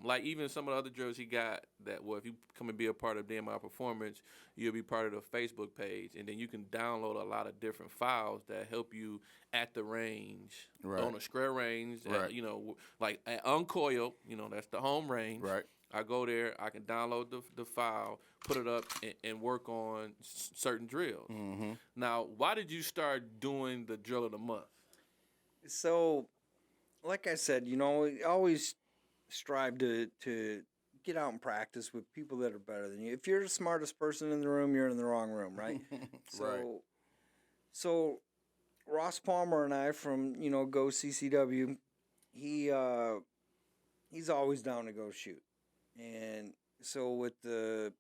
like even some of the other drills he got that if you come and be a part of DMI Performance, you'll be part of the Facebook page, and then you can download a lot of different files that help you at the range, on a square range, like at Uncoil, that's the home range. Right. I go there, I can download the file, put it up, and work on certain drills. Now, why did you start doing the drill of the month? So, like I said, we always strive to get out and practice with people that are better than you. If you're the smartest person in the room, you're in the wrong room, right? So Ross Palmer and I from Go CCW, he's always down to go shoot, and so with the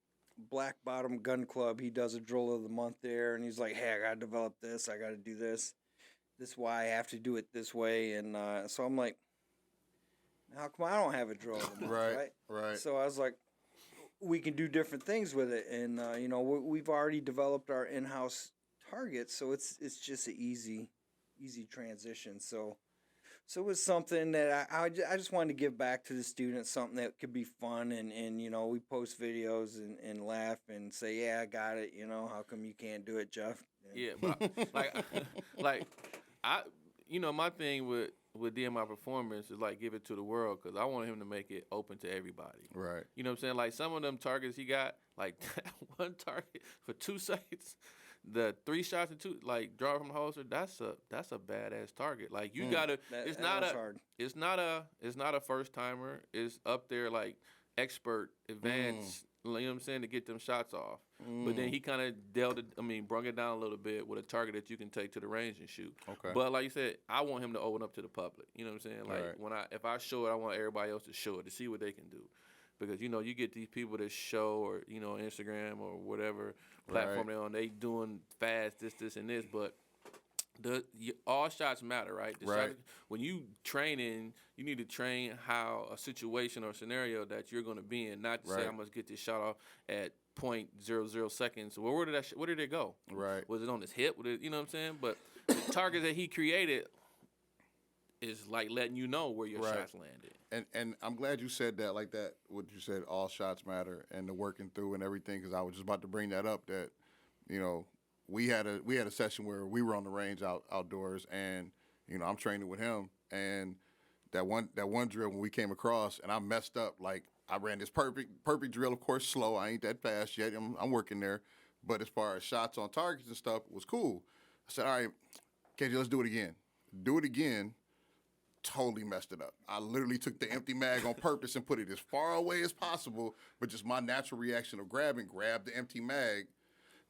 Black Bottom Gun Club, he does a drill of the month there, and he's like, hey, I gotta develop this, I gotta do this. This is why I have to do it this way. And so I'm like, how come I don't have a drill of the month, right? So I was like, we can do different things with it. And, we've already developed our in-house targets, so it's just an easy transition. So it was something that I just wanted to give back to the students, something that could be fun. And we post videos and laugh and say, yeah, I got it. How come you can't do it, Jeff? Yeah, but my thing with DMI Performance is like give it to the world because I want him to make it open to everybody. Right. You know what I'm saying? Like some of them targets he got, like that one target for 2 seconds, the 3 shots and 2, like draw from the holster. That's a badass target. Like you gotta. It's not a first timer. It's up there like expert, advanced. You know what I'm saying, to get them shots off. But then he kind of brung it down a little bit with a target that you can take to the range and shoot. Okay. But like you said, I want him to open up to the public. You know what I'm saying? Like if I show it, I want everybody else to show it, to see what they can do. Because, you get these people that show or, Instagram or whatever platform they're on, they doing fast, this, and this, but all shots matter, right? Shots, when you training, you need to train how a situation or scenario that you're going to be in, not to say I must get this shot off at 0.00 seconds. Well, where did it go? Right. Was it on his hip? You know what I'm saying? But the target that he created is like letting you know where your shots landed. And I'm glad you said that like that. What you said, all shots matter, and the working through and everything. Because I was just about to bring that up. That we had a session where we were on the range outdoors, and I'm training with him, and that one drill when we came across, and I messed up. Like I ran this perfect drill, of course, slow. I ain't that fast yet. I'm working there, but as far as shots on targets and stuff, it was cool. I said, all right, KJ, let's do it again. Do it again. Totally messed it up. I literally took the empty mag on purpose and put it as far away as possible, but just my natural reaction of grabbed the empty mag,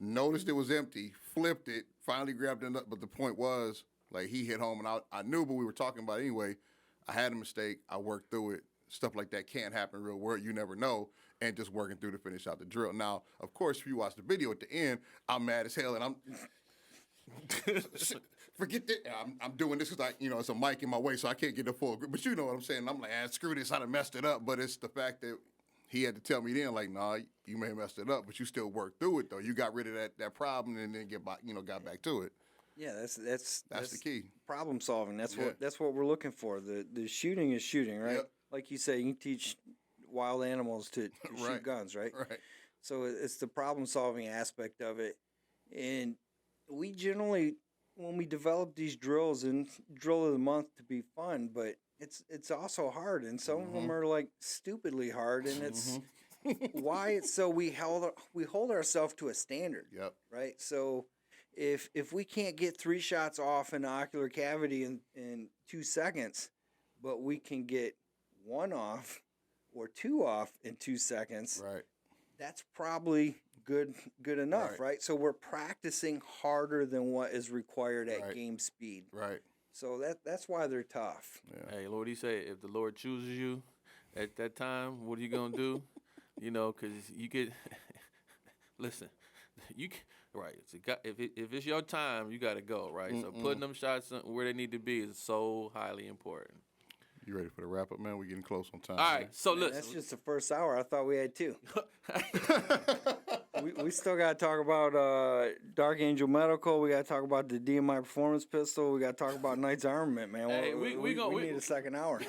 noticed it was empty, flipped it, finally grabbed it up. But the point was, like, he hit home, and I knew, but we were talking about it anyway. I had a mistake. I worked through it. Stuff like that can't happen in real world. You never know. And just working through to finish out the drill. Now, of course, if you watch the video at the end, I'm mad as hell, and I'm forget that. I'm doing this because it's a mic in my way, so I can't get the full grip. But you know what I'm saying. I'm like, screw this. I done messed it up. But it's the fact that he had to tell me then, like, nah, you may have messed it up, but you still worked through it though. You got rid of that problem and then got back to it. Yeah, that's the key. Problem solving. That's what we're looking for. The shooting is shooting, right? Yep. Like you say, you can teach wild animals to shoot guns, right? Right. So it's the problem solving aspect of it, and we generally, when we develop these drills, and drill of the month to be fun, but it's also hard, and some of them are like stupidly hard, and it's why it's so we hold ourselves to a standard. Yep. Right. So if we can't get 3 shots off in the ocular cavity in 2 seconds, but we can get 1 off or 2 off in 2 seconds, right? That's probably good enough, Right. right? So we're practicing harder than what is required at Right. game speed. Right. So that's why they're tough. Yeah. Hey, Lord, he say, if the Lord chooses you at that time, what are you gonna do? You know, because you get. Listen, right. If it's your time, you got to go, right. So putting them shots where they need to be is so highly important. You ready for the wrap up, man? We're getting close on time. All right, so Man, listen. that's just the first hour. I thought we had two. we still got to talk about Dark Angel Medical. We got to talk about the DMI Performance pistol. We got to talk about Knight's Armament, man. Hey, we need a second hour.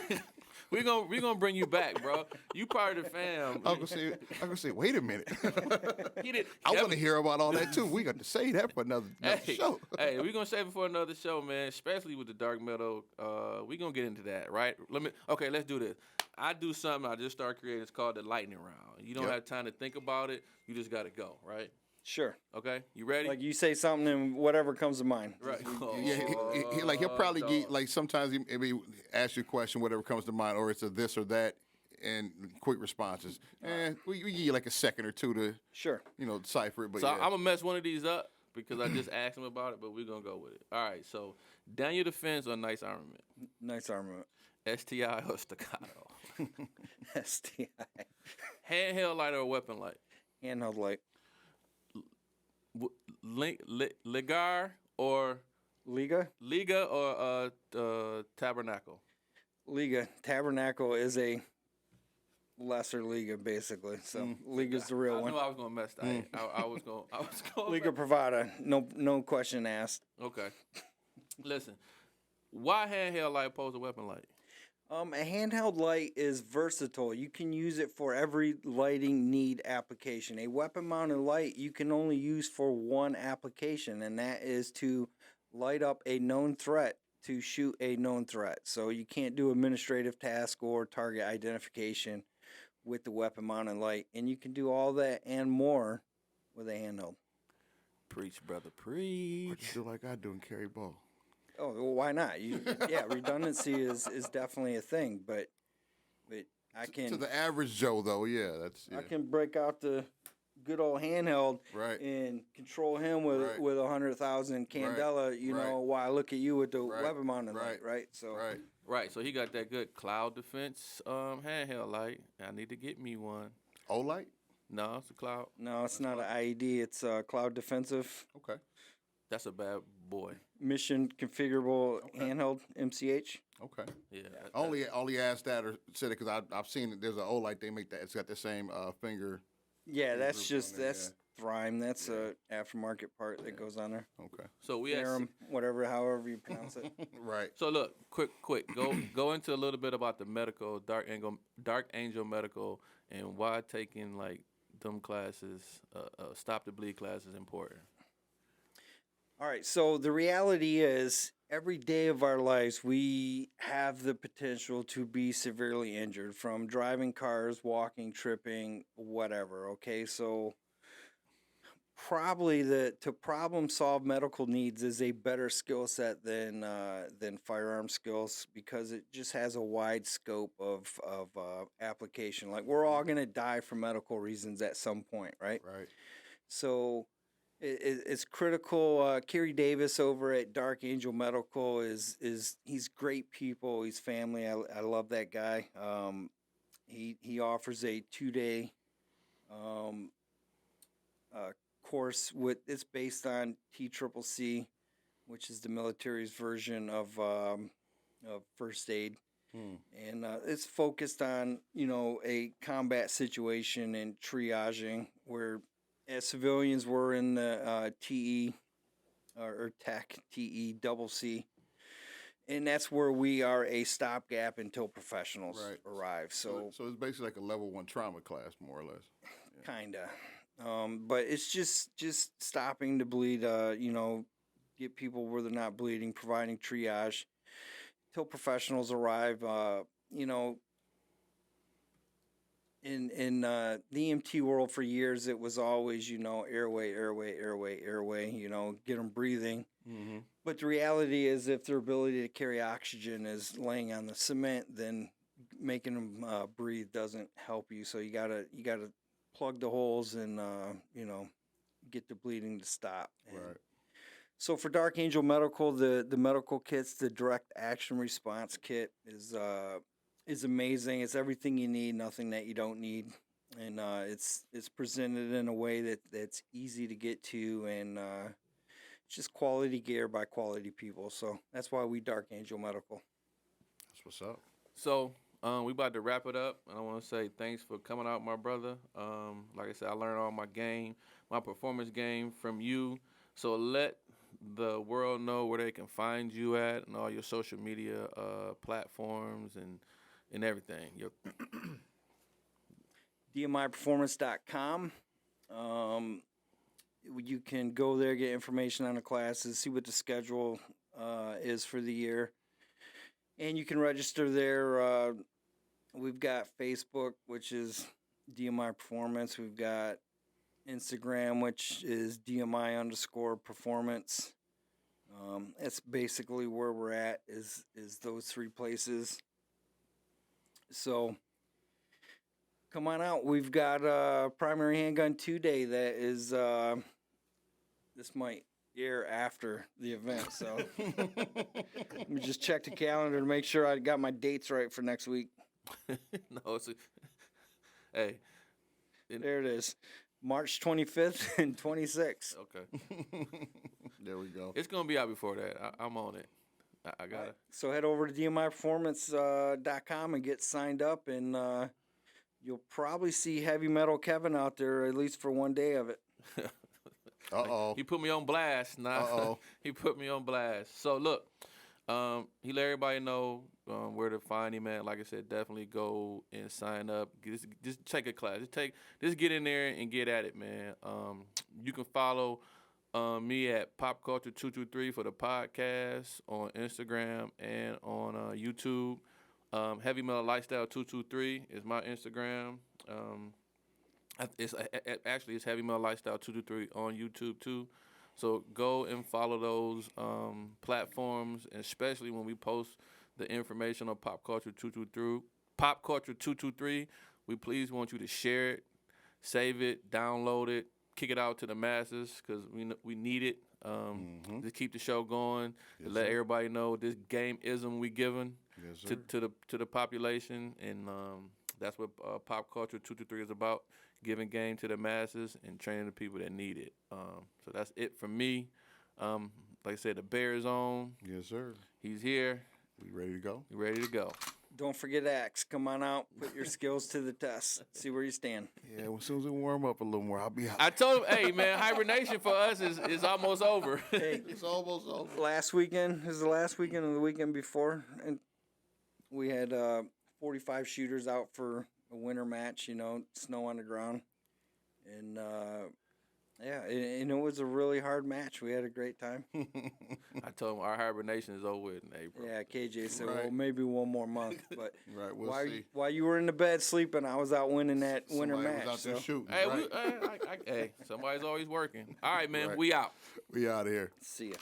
we gonna bring you back, bro. You part of the fam. I'm gonna say, wait a minute. He did. I want to hear about all that too. We got to say that for another show. Hey, we're gonna save it for another show, man. Especially with the dark metal. We're gonna get into that, right? Let's do this. I do something I just started creating. It's called the lightning round. You don't Yep. have time to think about it. You just gotta go, right? Sure. Okay, you ready? Like you say something and whatever comes to mind. right. Yeah, he'll probably get like sometimes he maybe ask you a question, whatever comes to mind, or it's a this or that, and quick responses. And we give you like a second or two to Sure. decipher it. But So yeah. I'm gonna mess one of these up because I just asked him about it, but we're gonna go with it. All right. So Daniel Defense or Nice Armament? Knight's Armament. STI or Staccato? STI. Handheld light or weapon light? Handheld light. Ligar or Liga. Liga or Tabernacle? Liga. Tabernacle is a lesser Liga, basically. So Liga's the real I one. knew I was gonna mess that. I was gonna. Liga Privada. No question asked. Okay. Listen, why handheld light opposed to weapon light? A handheld light is versatile. You can use it for every lighting need application. A weapon mounted light you can only use for one application, and that is to light up a known threat, to shoot a known threat. So you can't do administrative task or target identification with the weapon mounted light, and you can do all that and more with a handheld. Preach, brother, What preach. you do like I do and carry ball. Oh, well, why not? Redundancy is definitely a thing, but I can To the average Joe, though, yeah, that's I can break out the good old handheld right. and control him with Right. with 100,000 candela. Right. While I look at you with the Right. weapon mounted Right. light, right? So Right. Right, so he got that good cloud defense handheld light. I need to get me one. O-Light? No, it's a cloud. no, it's not an IED. It's a cloud defensive Okay. That's a bad boy. mission configurable handheld MCH. Okay. Yeah. Only asked that or said it because I've seen it. There's an O-Light they make that. It's got the same finger. Yeah, that's group just on there, that's Thrime. That's a aftermarket part that goes on there. Okay. So we had. Therum, however you pronounce it. Right. So look, quick, go into a little bit about the medical Dark Angel Medical and why taking like them classes, stop the bleed class is important. All right, so the reality is every day of our lives we have the potential to be severely injured from driving cars, walking, tripping, whatever, okay? So probably to problem solve medical needs is a better skill set than firearm skills because it just has a wide scope of application. Like we're all going to die for medical reasons at some point, right? Right. So it's critical. Kerry Davis over at Dark Angel Medical is he's great people. He's family. I love that guy. He offers a 2-day course it's based on TCCC, which is the military's version of first aid. And it's focused on a combat situation and triaging where as civilians we're in the TE or TEC TECC, and that's where we are a stopgap until professionals Right. arrive. So it's basically like a level 1 trauma class, more or less. kinda, but it's just stopping the bleed. Get people where they're not bleeding, providing triage till professionals arrive. In the EMT world for years, it was always, airway, get them breathing. Mm-hmm. But the reality is if their ability to carry oxygen is laying on the cement, then making them breathe doesn't help you. So you gotta plug the holes and get the bleeding to stop. And Right. so for Dark Angel Medical, the medical kits, the direct action response kit is amazing. It's everything you need, nothing that you don't need, and it's presented in a way that's easy to get to, and it's just quality gear by quality people. So that's why we Dark Angel Medical. That's what's up. So we about to wrap it up, and I want to say thanks for coming out, my brother. Like I said, I learned all my performance game from you. So let the world know where they can find you at and all your social media platforms and everything. DMIperformance.com. You can go there, get information on the classes, see what the schedule is for the year. And you can register there. We've got Facebook, which is DMI Performance. We've got Instagram, which is DMI_performance. That's basically where we're at, is those three places. So come on out. We've got a Primary Handgun 2-Day that is, this might air after the event. So let me just check the calendar to make sure I got my dates right for next week. No, hey. There it is. March 25th and 26th. Okay. There we go. It's going to be out before that. I'm on it. I got it. So head over to DMIperformance.com and get signed up, and you'll probably see Heavy Metal Kevin out there, at least for one day of it. Uh-oh. He put me on blast. Uh-oh. He put me on blast. So, look, he let everybody know where to find him at. Like I said, definitely go and sign up. Just take a class. Just get in there and get at it, man. You can follow me at PopCulture223 for the podcast on Instagram and on YouTube. Heavy Metal Lifestyle 223 is my Instagram. It's Heavy Metal Lifestyle 223 on YouTube too. So go and follow those platforms, and especially when we post the information on Pop Culture 223. We please want you to share it, save it, download it, kick it out to the masses, because we need it to keep the show going, to let everybody know this game-ism we giving to the population, and that's what Pop Culture 223 is about, giving game to the masses and training the people that need it. So that's it for me. Like I said, the bear is on. Yes, sir. He's here. We ready to go? We ready to go. Don't forget Axe. Come on out. Put your skills to the test. See where you stand. Yeah, well, as soon as we warm up a little more, I'll be out. I told him, hey, man, hibernation for us is almost over. Hey, It's almost over. last weekend is the last weekend and the weekend before, and we had 45 shooters out for a winter match, snow on the ground. And, and it was a really hard match. We had a great time. I told him our hibernation is over with in April. Yeah, KJ said, Right. well, maybe one more month. But Right, we'll see. while you were in the bed sleeping, I was out winning that winter Somebody match. was out there so. shooting. Hey, right. hey, somebody's always working. All right, man, Right. we out. We out of here. See ya.